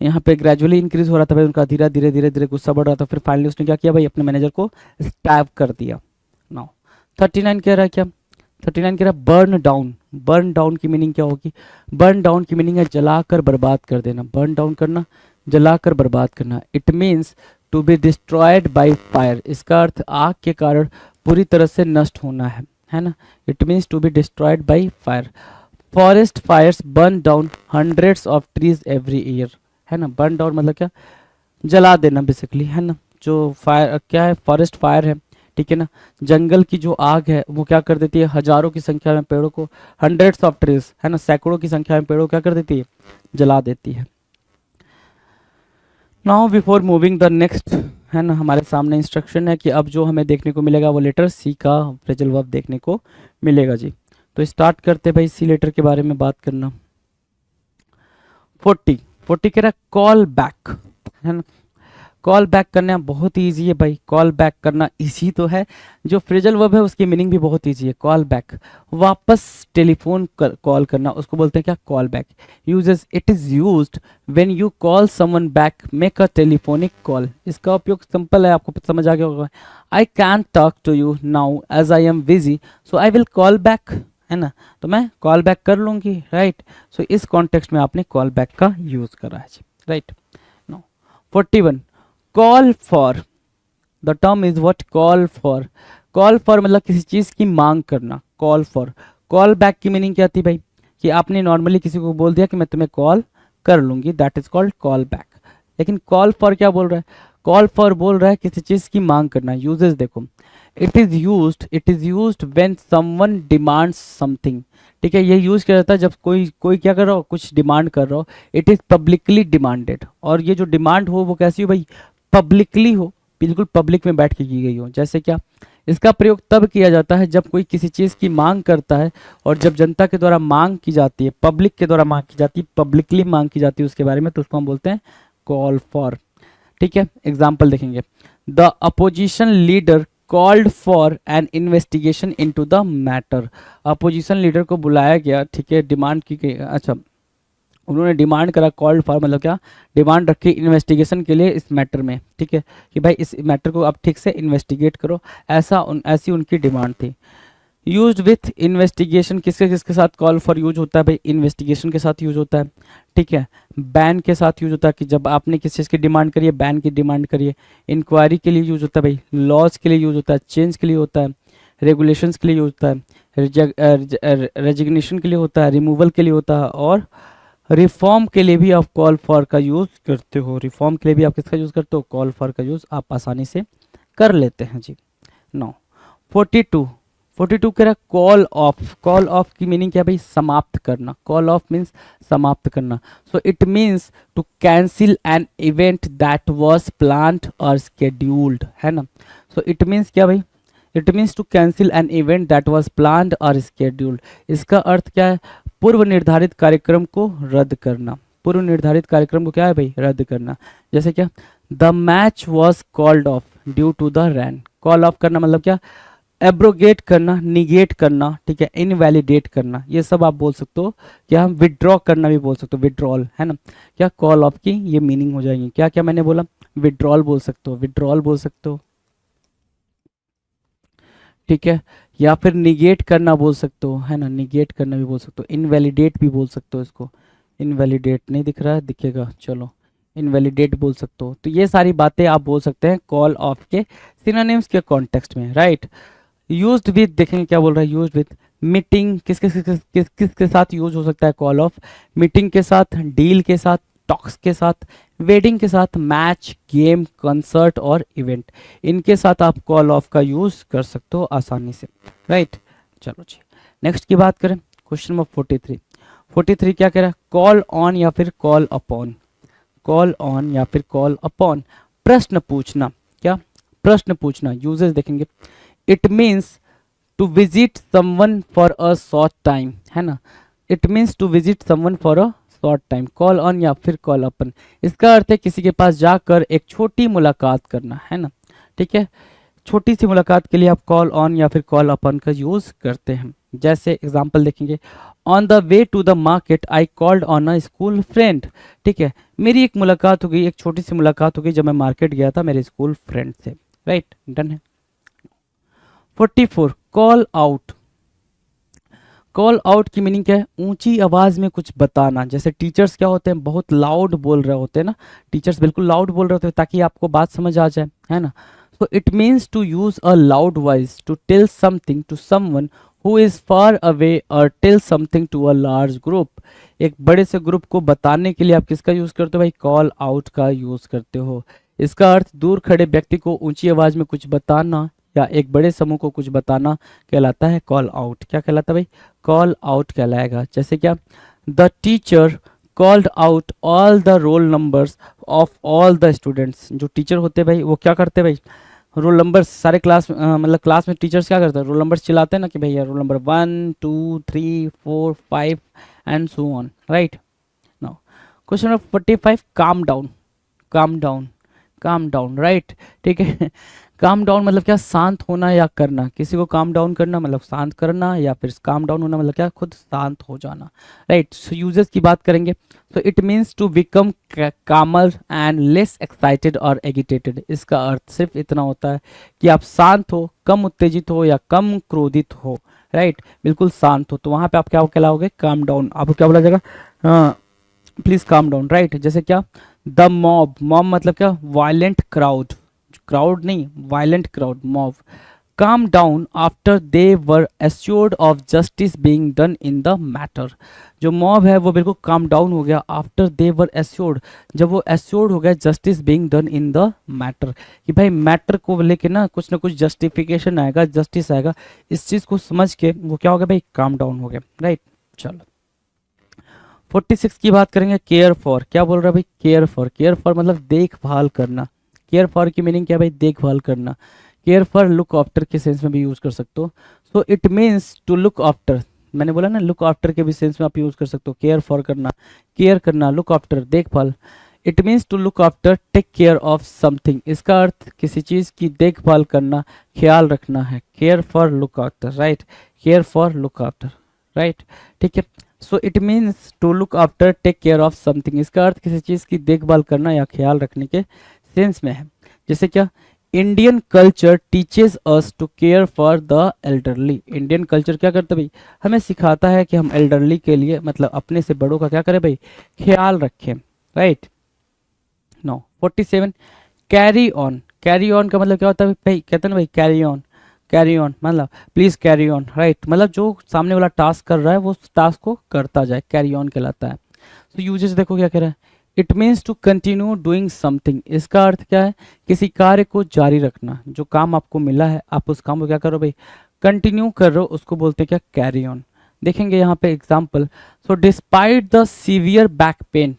यहाँ पे ग्रेजुअली इंक्रीज हो रहा था भाई उनका, धीरे धीरे धीरे धीरे गुस्सा बढ़ रहा था, फिर फाइनली उसने क्या किया भाई? अपने मैनेजर को स्टैप कर दिया। नाउ 39 कह रहा है क्या? 39 कह रहा है बर्न डाउन। बर्न डाउन की मीनिंग क्या होगी? बर्न डाउन की मीनिंग है जलाकर बर्बाद कर देना। बर्न डाउन करना, जलाकर बर्बाद करना। It means to be destroyed by fire. इसका अर्थ आग के कारण पूरी तरह से नष्ट होना है ना। It means to be destroyed by fire. Forest fires burn down hundreds of trees every year, है ना। बर्न डाउन मतलब क्या? जला देना बेसिकली, है ना। जो फायर क्या है? फॉरेस्ट फायर है, ठीक है ना। जंगल की जो आग है वो क्या कर देती है? हजारों की संख्या में पेड़ों को, हंड्रेड्स ऑफ ट्रीज, है ना, सैकड़ों की संख्या में पेड़ों क्या कर देती है? जला देती है। Now before moving the next, है ना, हमारे सामने इंस्ट्रक्शन है कि अब जो हमें देखने को मिलेगा वो लेटर सी का फ्रेजल वर्ब देखने को मिलेगा जी। तो स्टार्ट करते भाई सी लेटर के बारे में बात करना। 40 कह रहा है कॉल बैक, है ना। कॉल बैक करना बहुत ही ईजी है भाई, कॉल बैक करना इजी तो है, जो फ्रेजल वर्ब है उसकी मीनिंग भी बहुत ईजी है। कॉल बैक, वापस टेलीफोन कॉल करना, उसको बोलते हैं क्या? Call back. Uses, it is used when you call someone back, make a telephonic call. इसका उपयोग सिंपल है, आपको समझ आ गया होगा। I can talk to you now as I am busy so I will call back, है ना, तो मैं कॉल बैक कर लूंगी, राइट। सो इस कॉन्टेक्स्ट में आपने कॉल बैक का यूज करा है, right. No 41 call for. The term is what? Call for. Call for मतलब किसी चीज की मांग करना, कॉल फॉर। कॉल बैक की मीनिंग क्या थी भाई? कि आपने नॉर्मली किसी को बोल दिया कि मैं तुम्हें कॉल कर लूंगी, that is called call back. लेकिन कॉल फॉर क्या बोल रहा है? कॉल फॉर बोल रहा है किसी चीज की मांग करना। यूजेस देखो, it is used when someone demands something. ठीक है, ये यूज किया जाता है जब कोई कोई क्या कर रहा हो, कुछ डिमांड कर रहा हो। इट इज पब्लिकली डिमांडेड, और ये जो डिमांड हो वो कैसी हो भाई, पब्लिकली हो, बिल्कुल पब्लिक में बैठ के की गई हो। जैसे क्या, इसका प्रयोग तब किया जाता है जब कोई किसी चीज़ की मांग करता है, और जब जनता के द्वारा मांग की जाती है, पब्लिक के द्वारा मांग की जाती है, पब्लिकली मांग की जाती है उसके बारे में, तो उसको हम बोलते हैं कॉल फॉर। ठीक है, एग्जाम्पल देखेंगे। The opposition leader called for an investigation into the matter. Opposition leader को बुलाया गया, ठीक है, डिमांड की गई, अच्छा उन्होंने डिमांड करा, कॉल्ड फॉर मतलब क्या, डिमांड रखी इन्वेस्टिगेशन के लिए इस मैटर में। ठीक है, कि भाई इस मैटर को आप ठीक से इन्वेस्टिगेट करो, ऐसी उनकी डिमांड थी। यूज्ड विथ इन्वेस्टिगेशन किसके किसके साथ कॉल फॉर यूज होता है भाई, इन्वेस्टिगेशन के साथ यूज होता है। ठीक है, बैन के साथ यूज होता है कि जब आपने किस चीज़ की डिमांड करी है, बैन की डिमांड करिए। इंक्वायरी के लिए यूज होता है भाई, लॉज के लिए यूज होता है, चेंज के लिए होता है, रेगुलेशंस के लिए यूज होता है, रेजिग्नेशन के लिए होता है, रिमूवल के लिए होता है, और रिफॉर्म के लिए भी आप कॉल फॉर का यूज करते हो। रिफॉर्म के लिए भी आप किसका यूज करते हो, कॉल फॉर का यूज आप आसानी से कर लेते हैं जी। नो 42 कह रहा है कॉल ऑफ। कॉल ऑफ की मीनिंग क्या है भाई, समाप्त करना। कॉल ऑफ मीन्स समाप्त करना। So it means to cancel an event that was planned और स्केड्यूल्ड, है ना। सो इट मीन्स क्या भाई, it means to cancel an event that was planned और स्केड्यूल्ड। इसका अर्थ क्या है, पूर्व निर्धारित कार्यक्रम को रद्द करना। पूर्व निर्धारित कार्यक्रम को क्या है भाई, रद्द करना। जैसे क्या, the match was called off due to the rain. Call off करना मतलब क्या, एब्रोगेट करना, निगेट करना, ठीक है, इनवैलिडेट करना, ये सब आप बोल सकते हो। क्या हम विड्रॉ करना भी बोल सकते हो, विड्रॉल, है ना। क्या कॉल ऑफ की ये मीनिंग हो जाएगी, क्या क्या मैंने बोला, विड्रॉल बोल सकते हो, विड्रॉल बोल सकते हो, ठीक है, या फिर निगेट करना बोल सकते हो, है ना, निगेट करना भी बोल सकते हो, इनवैलिडेट भी बोल सकते हो इसको। इनवैलिडेट नहीं दिख रहा है, दिखेगा, चलो इनवैलिडेट बोल सकते हो। तो ये सारी बातें आप बोल सकते हैं कॉल ऑफ के सिनोनिम्स के कॉन्टेक्स्ट में, राइट। यूज्ड विद देखेंगे क्या बोल रहा है, यूज्ड विद मीटिंग किसके साथ यूज हो सकता है कॉल ऑफ, मीटिंग के साथ, डील के साथ, टॉक्स के साथ, वेडिंग के साथ, मैच, गेम, कंसर्ट और इवेंट, इनके साथ आप कॉल ऑफ का यूज कर सकते हो आसानी से, राइट। चलो जी, नेक्स्ट की बात करें, क्वेश्चन नंबर 43 क्या कह रहा है, कॉल ऑन या फिर कॉल अपॉन। कॉल ऑन या फिर कॉल अपॉन, प्रश्न पूछना। क्या, प्रश्न पूछना। यूजेस देखेंगे, it means to visit someone for a short time, है ना। It means to visit someone for a short time. Call on या फिर कॉल अपन, इसका अर्थ है किसी के पास जाकर एक छोटी मुलाकात करना, है ना। ठीक है, छोटी सी मुलाकात के लिए आप कॉल ऑन या फिर कॉल अपन का यूज करते हैं। जैसे एग्जाम्पल देखेंगे, on the way to the market I called on a school friend. ठीक है, मेरी एक मुलाकात हो गई, एक छोटी सी मुलाकात हो गई जब मैं मार्केट गया था मेरे स्कूल फ्रेंड से, राइट, डन है। 44 कॉल आउट। कॉल आउट की मीनिंग क्या है, ऊंची आवाज में कुछ बताना। जैसे टीचर्स क्या होते हैं, बहुत लाउड बोल रहे होते हैं ना, टीचर्स बिल्कुल लाउड बोल रहे होते हैं ताकि आपको बात समझ आ जाए, है ना। So it means to use a loud voice to tell something to someone who is far away और tell something to a large group. एक बड़े से ग्रुप को बताने के लिए आप किसका यूज करते हो भाई, कॉल आउट का यूज करते हो। इसका अर्थ दूर खड़े व्यक्ति को ऊंची आवाज में कुछ बताना या एक बड़े समूह को कुछ बताना कहलाता है कॉल आउट। क्या कहलाता है भाई, कॉल आउट कहलाएगा। जैसे क्या, the teacher called out all the roll numbers of all the students. जो टीचर होते हैं भाई वो क्या करते हैं भाई, रोल नंबर्स सारे क्लास मतलब क्लास में टीचर्स क्या करते हैं, रोल नंबर्स चिल्लाते हैं ना कि भैया roll number 1 2 3 4 5 and so on, right. Now question number 45 calm down. Calm down, calm down, right, ठीक है। काम डाउन मतलब क्या, शांत होना या करना। किसी को काम डाउन करना मतलब शांत करना, या फिर काम डाउन होना मतलब क्या, खुद शांत हो जाना, राइट। सो यूजेस की बात करेंगे, तो इट मीन्स टू बिकम कामर एंड लेस एक्साइटेड और एगिटेटेड। इसका अर्थ सिर्फ इतना होता है कि आप शांत हो, कम उत्तेजित हो या कम क्रोधित हो, राइट, बिल्कुल शांत हो, तो वहां पे आप क्या कहलाओगे, काम डाउन। आपको क्या बोला जाएगा, प्लीज काम डाउन, राइट। जैसे क्या, द मॉब। मॉब मतलब क्या, वायलेंट क्राउड, क्राउड नहीं, violent crowd, mob. calm down after they were assured of justice being done in the matter। जो मॉब है वो बिल्कुल काम डाउन हो गया आफ्टर दे वर एश्योर्ड, जब वो एश्योर्ड हो गया justice being done in the matter, कि भाई मैटर को लेके ना कुछ जस्टिफिकेशन आएगा, जस्टिस आएगा, इस चीज़ को समझ के वो क्या हो गया भाई, काम डाउन हो गया। राइट, चलो 46 की बात करेंगे, केयर फॉर। क्या बोल रहा है भाई, केयर फॉर। केयर फॉर मतलब देखभाल करना। केयर फॉर की मीनिंग क्या है भाई, देखभाल करना। केयर फॉर लुक आफ्टर के सेंस में भी यूज कर सकते हो। So it means to look after, मैंने बोला ना लुक आफ्टर के भी सेंस में आप यूज कर सकते हो। केयर फॉर करना, केयर करना, लुक आफ्टर देखभाल। It means to look after, take care of something, इसका अर्थ किसी चीज़ की देखभाल करना, ख्याल रखना है। Care for look after, right, care for look after, right, ठीक है। So it means to look after, take care of something, इसका अर्थ किसी चीज़ की देखभाल करना या ख्याल रखने के सेंस में है। जैसे क्या, Indian culture teaches us to care for the elderly. Indian culture क्या करता है भाई, हमें सिखाता है कि हम एल्डरली के लिए मतलब अपने से बड़ों का क्या करें भाई, ख्याल रखें। Right, no 47, carry on. Carry on का मतलब क्या होता है भाई, कहते हैं ना भाई कैरी ऑन, कैरी ऑन मतलब प्लीज कैरी ऑन, राइट, मतलब जो सामने वाला टास्क कर रहा है वो उस टास्क को करता जाए, कैरी ऑन कहलाता है। तो यूजेस देखो क्या कह रहा है, it means to continue doing something, इसका अर्थ क्या है, किसी कार्य को जारी रखना। जो काम आपको मिला है आप उस काम को क्या करो भाई, कंटिन्यू कर रहे हो, उसको बोलते हैं क्या, कैरी ऑन। देखेंगे यहाँ पे example. So despite the severe back pain,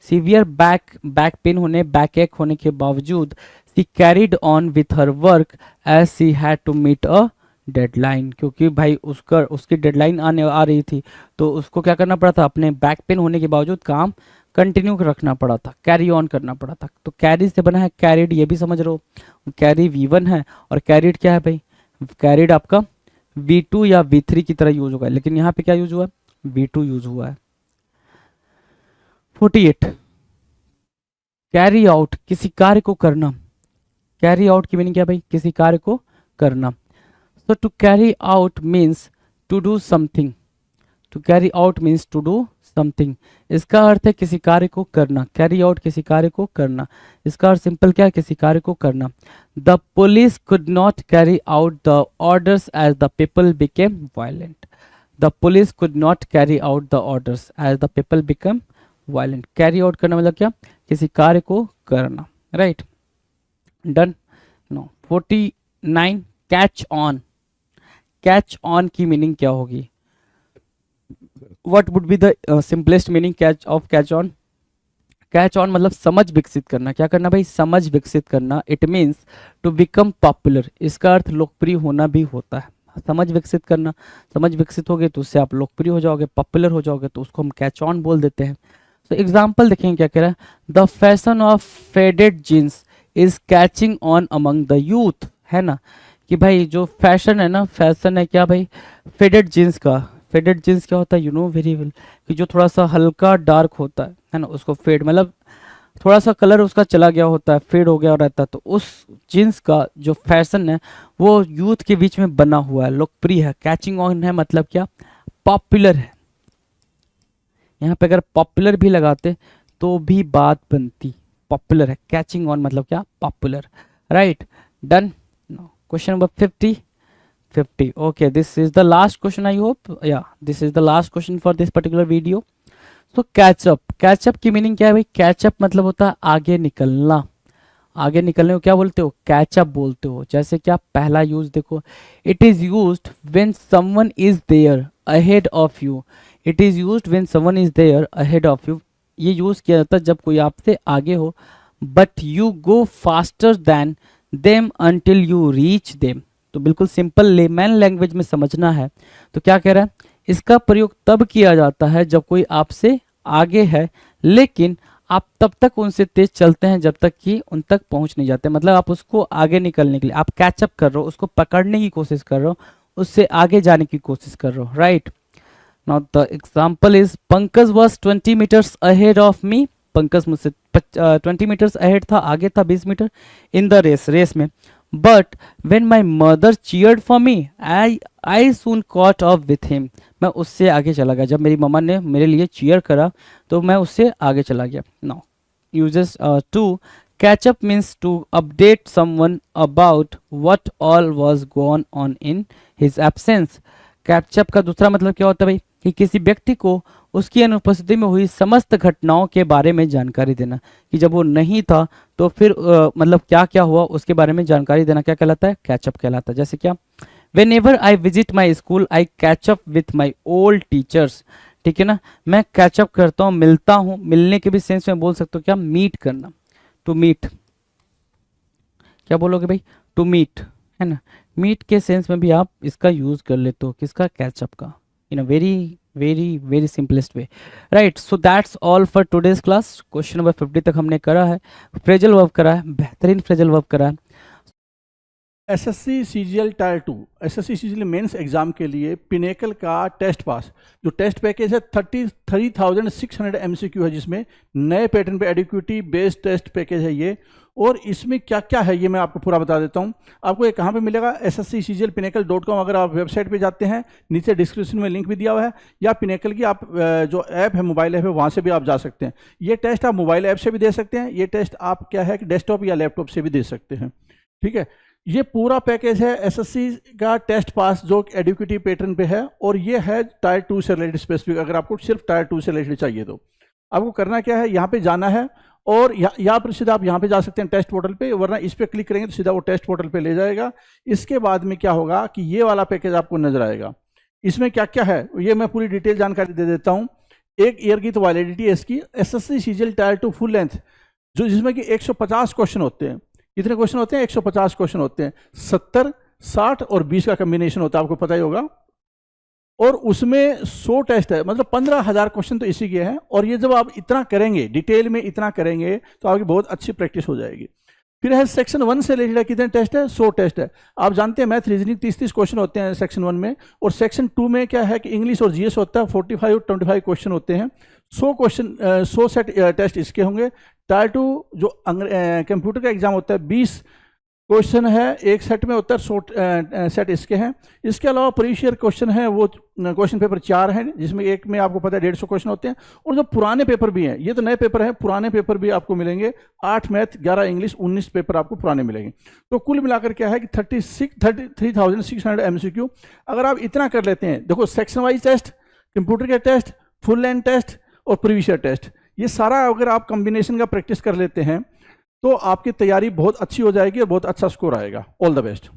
severe back pain होने, बैक एक होने के बावजूद, she carried on with her work as she had to meet a deadline, क्योंकि भाई उसकी डेडलाइन आने आ रही थी तो उसको क्या करना पड़ा था, अपने बैक पेन होने के बावजूद काम कंटिन्यू रखना पड़ा था, कैरी ऑन करना पड़ा था। तो कैरी से बना है कैरिड, ये भी समझ रहे हो, कैरी V1 है और कैरिड क्या है भाई, कैरिड आपका V2 या V3 की तरह यूज होगा, लेकिन यहाँ पे क्या यूज हुआ है, V2 यूज हुआ है। 48, कैरी आउट, किसी कार्य को करना। कैरी आउट की मीनिंग क्या भाई, किसी कार्य को करना। So to carry out means to do something, to carry out means to do something, इसका अर्थ है किसी कार्य को करना। कैरी आउट किसी कार्य को करना, इसका अर्थ सिंपल क्या है, किसी कार्य को करना। The police could not carry out the orders as the people became violent. The police could not carry out the orders as the people become violent. Carry out करना मतलब क्या, किसी कार्य को करना। Right, done. No 49, catch on. Catch on की मीनिंग क्या होगी, what would be the simplest meaning of catch on? Catch on मतलब समझ विकसित करना। क्या करना भाई, समझ विकसित करना। It means to become popular, इसका अर्थ लोकप्रिय होना भी होता है। समझ विकसित करना, समझ विकसित होगे तो उससे आप लोकप्रिय हो जाओगे, पॉपुलर हो जाओगे, तो उसको हम कैच ऑन बोल देते हैं। तो एग्जाम्पल देखेंगे क्या कह रहा है, the fashion of faded jeans is catching on among the youth, है ना, कि भाई जो फैशन है ना, फैशन है क्या भाई, फेडेड जीन्स का। फेडेड जीन्स क्या होता है, यू नो वेरी वेल, कि जो थोड़ा सा हल्का डार्क होता है ना, उसको फेड मतलब थोड़ा सा कलर उसका चला गया होता है, फेड हो गया रहता है, तो उस जीन्स का जो फैशन है वो यूथ के बीच में बना हुआ है, लोकप्रिय है। कैचिंग ऑन है मतलब क्या, पॉपुलर है। यहाँ पे अगर पॉपुलर भी लगाते तो भी बात बनती, पॉपुलर है। कैचिंग ऑन मतलब क्या, popular. Right, done. Question number 50. Okay, this is the last question, I hope. Yeah, this is the last question for this particular video. So catch up. Catch up की मीनिंग क्या है भाई, कैच अप मतलब होता है आगे निकलना। आगे निकलने को क्या बोलते हो, कैच अप बोलते हो। जैसे क्या, पहला यूज देखो, it is used when someone is there ahead of you. It is used when someone is there ahead of you, ये यूज किया जाता है जब कोई आपसे आगे हो, but you go faster than them until you reach them. तो बिल्कुल सिंपल लेमैन लैंग्वेज में समझना है तो क्या कह रहा है, इसका प्रयोग तब किया जाता है जब कोई आपसे आगे है, लेकिन आप तब तक उनसे तेज चलते हैं जब तक कि उन तक पहुंच नहीं जाते। मतलब आप उसको आगे निकलने के लिए आप कैचअप कर रहे हो, उसको पकड़ने की कोशिश कर रहे हो, उससे आगे जाने की कोशिश कर रहे हो। Right, now the example is, Pankaj was 20 metres ahead of me. Pankaj मुझसे 20 मीटर्स अहेड था, आगे था 20 मीटर इन द रेस में। But when my mother cheered for me I soon caught up with him. मैं उससे आगे चला गया, जब मेरी मम्मा ने मेरे लिए चीयर करा तो मैं उससे आगे चला गया। Now uses to catch up means to update someone about what all was going on in his absence. catch up का दूसरा मतलब क्या होता है भाई, कि किसी व्यक्ति को उसकी अनुपस्थिति में हुई समस्त घटनाओं के बारे में जानकारी देना, कि जब वो नहीं था तो फिर मतलब क्या क्या हुआ उसके बारे में जानकारी देना क्या कहलाता है, कैचअप कहलाता है। जैसे क्या, Whenever I visit my school, I catch up with my old teachers. ठीक है ना, मैं कैचअप करता हूँ, मिलता हूँ, मिलने के भी सेंस में बोल सकते हो क्या, मीट करना, टू मीट। क्या बोलोगे भाई, टू मीट, है ना, मीट के सेंस में भी आप इसका यूज कर लेते हो, किसका, कैचअप का, in a very very very simplest way, right. So that's all for today's class. Question number 50 तक हमने करा है, फ्रेजल वर्ब करा है, बेहतरीन फ्रेजल वर्ब करा है। SSC CGL tier 2 SSC CGL mains exam के लिए पिनेकल का टेस्ट पास जो टेस्ट पैकेज है 33,600 एमसीक्यू है, जिसमें नए पैटर्न पे एडिक्विटी बेस्ड टेस्ट पैकेज है ये। और इसमें क्या क्या है ये मैं आपको पूरा बता देता हूँ। आपको ये कहाँ पे मिलेगा, sscgl-pinnacle.com। अगर आप वेबसाइट पे जाते हैं, नीचे डिस्क्रिप्शन में लिंक भी दिया हुआ है, या पिनेकल की आप जो ऐप है, मोबाइल ऐप है, वहाँ से भी आप जा सकते हैं। ये टेस्ट आप मोबाइल ऐप से भी दे सकते हैं, ये टेस्ट आप क्या है कि डेस्कटॉप या लैपटॉप से भी दे सकते हैं, ठीक है। ये पूरा पैकेज है एसएससी का टेस्ट पास जो एडिक्विटी पैटर्न पे है, और ये है टायर 2 से रिलेटेड स्पेसिफिक। अगर आपको सिर्फ टायर 2 से रिलेटेड चाहिए तो आपको करना क्या है, यहाँ पे जाना है और यहाँ पर सीधा आप यहाँ पे जा सकते हैं टेस्ट पोर्टल पे, वरना इस पर क्लिक करेंगे तो सीधा वो टेस्ट पोर्टल पे ले जाएगा। इसके बाद में क्या होगा कि ये वाला पैकेज आपको नजर आएगा। इसमें क्या क्या है ये मैं पूरी डिटेल जानकारी दे देता हूँ। 1 ईयर की तो वैलिडिटी है इसकी, SSC CGL tier 2 full length, जो जिसमें कि 150 क्वेश्चन होते हैं। कितने क्वेश्चन होते हैं, 150 क्वेश्चन होते हैं। 70, 60 और 20 का कॉम्बिनेशन होता है, आपको पता ही होगा। और उसमें 100 टेस्ट है, मतलब 15,000 क्वेश्चन तो इसी के हैं। और ये जब आप इतना करेंगे, डिटेल में इतना करेंगे, तो आपकी बहुत अच्छी प्रैक्टिस हो जाएगी। फिर है सेक्शन 1 से रिलेटेड कितने टेस्ट है, 100 टेस्ट है। आप जानते हैं मैथ रीजनिंग 30-30 क्वेश्चन होते हैं सेक्शन 1 में, और सेक्शन 2 में क्या है कि इंग्लिश और जीएस होता है, 45 और 25 क्वेश्चन होते हैं। 100 क्वेश्चन 100 सेट टेस्ट इसके होंगे। टायर 2 जो कंप्यूटर का एग्जाम होता है 20 क्वेश्चन है एक सेट में होता है, 100 सेट इसके हैं। इसके अलावा प्रीवियस ईयर क्वेश्चन है वो क्वेश्चन पेपर 4 हैं, जिसमें एक में आपको पता है 150 क्वेश्चन होते हैं। और जो पुराने पेपर भी हैं, ये तो नए पेपर हैं, पुराने पेपर भी आपको मिलेंगे। 8 मैथ, 11 इंग्लिश, 19 पेपर आपको पुराने मिलेंगे। तो कुल मिलाकर क्या है कि 33,600 एमसीक्यू। अगर आप इतना कर लेते हैं, देखो सेक्शन वाइज टेस्ट, कंप्यूटर के टेस्ट, फुल लेंथ टेस्ट और प्रीवियस ईयर टेस्ट, ये सारा अगर आप कॉम्बिनेशन का प्रैक्टिस कर लेते हैं तो आपकी तैयारी बहुत अच्छी हो जाएगी और बहुत अच्छा स्कोर आएगा। All the best.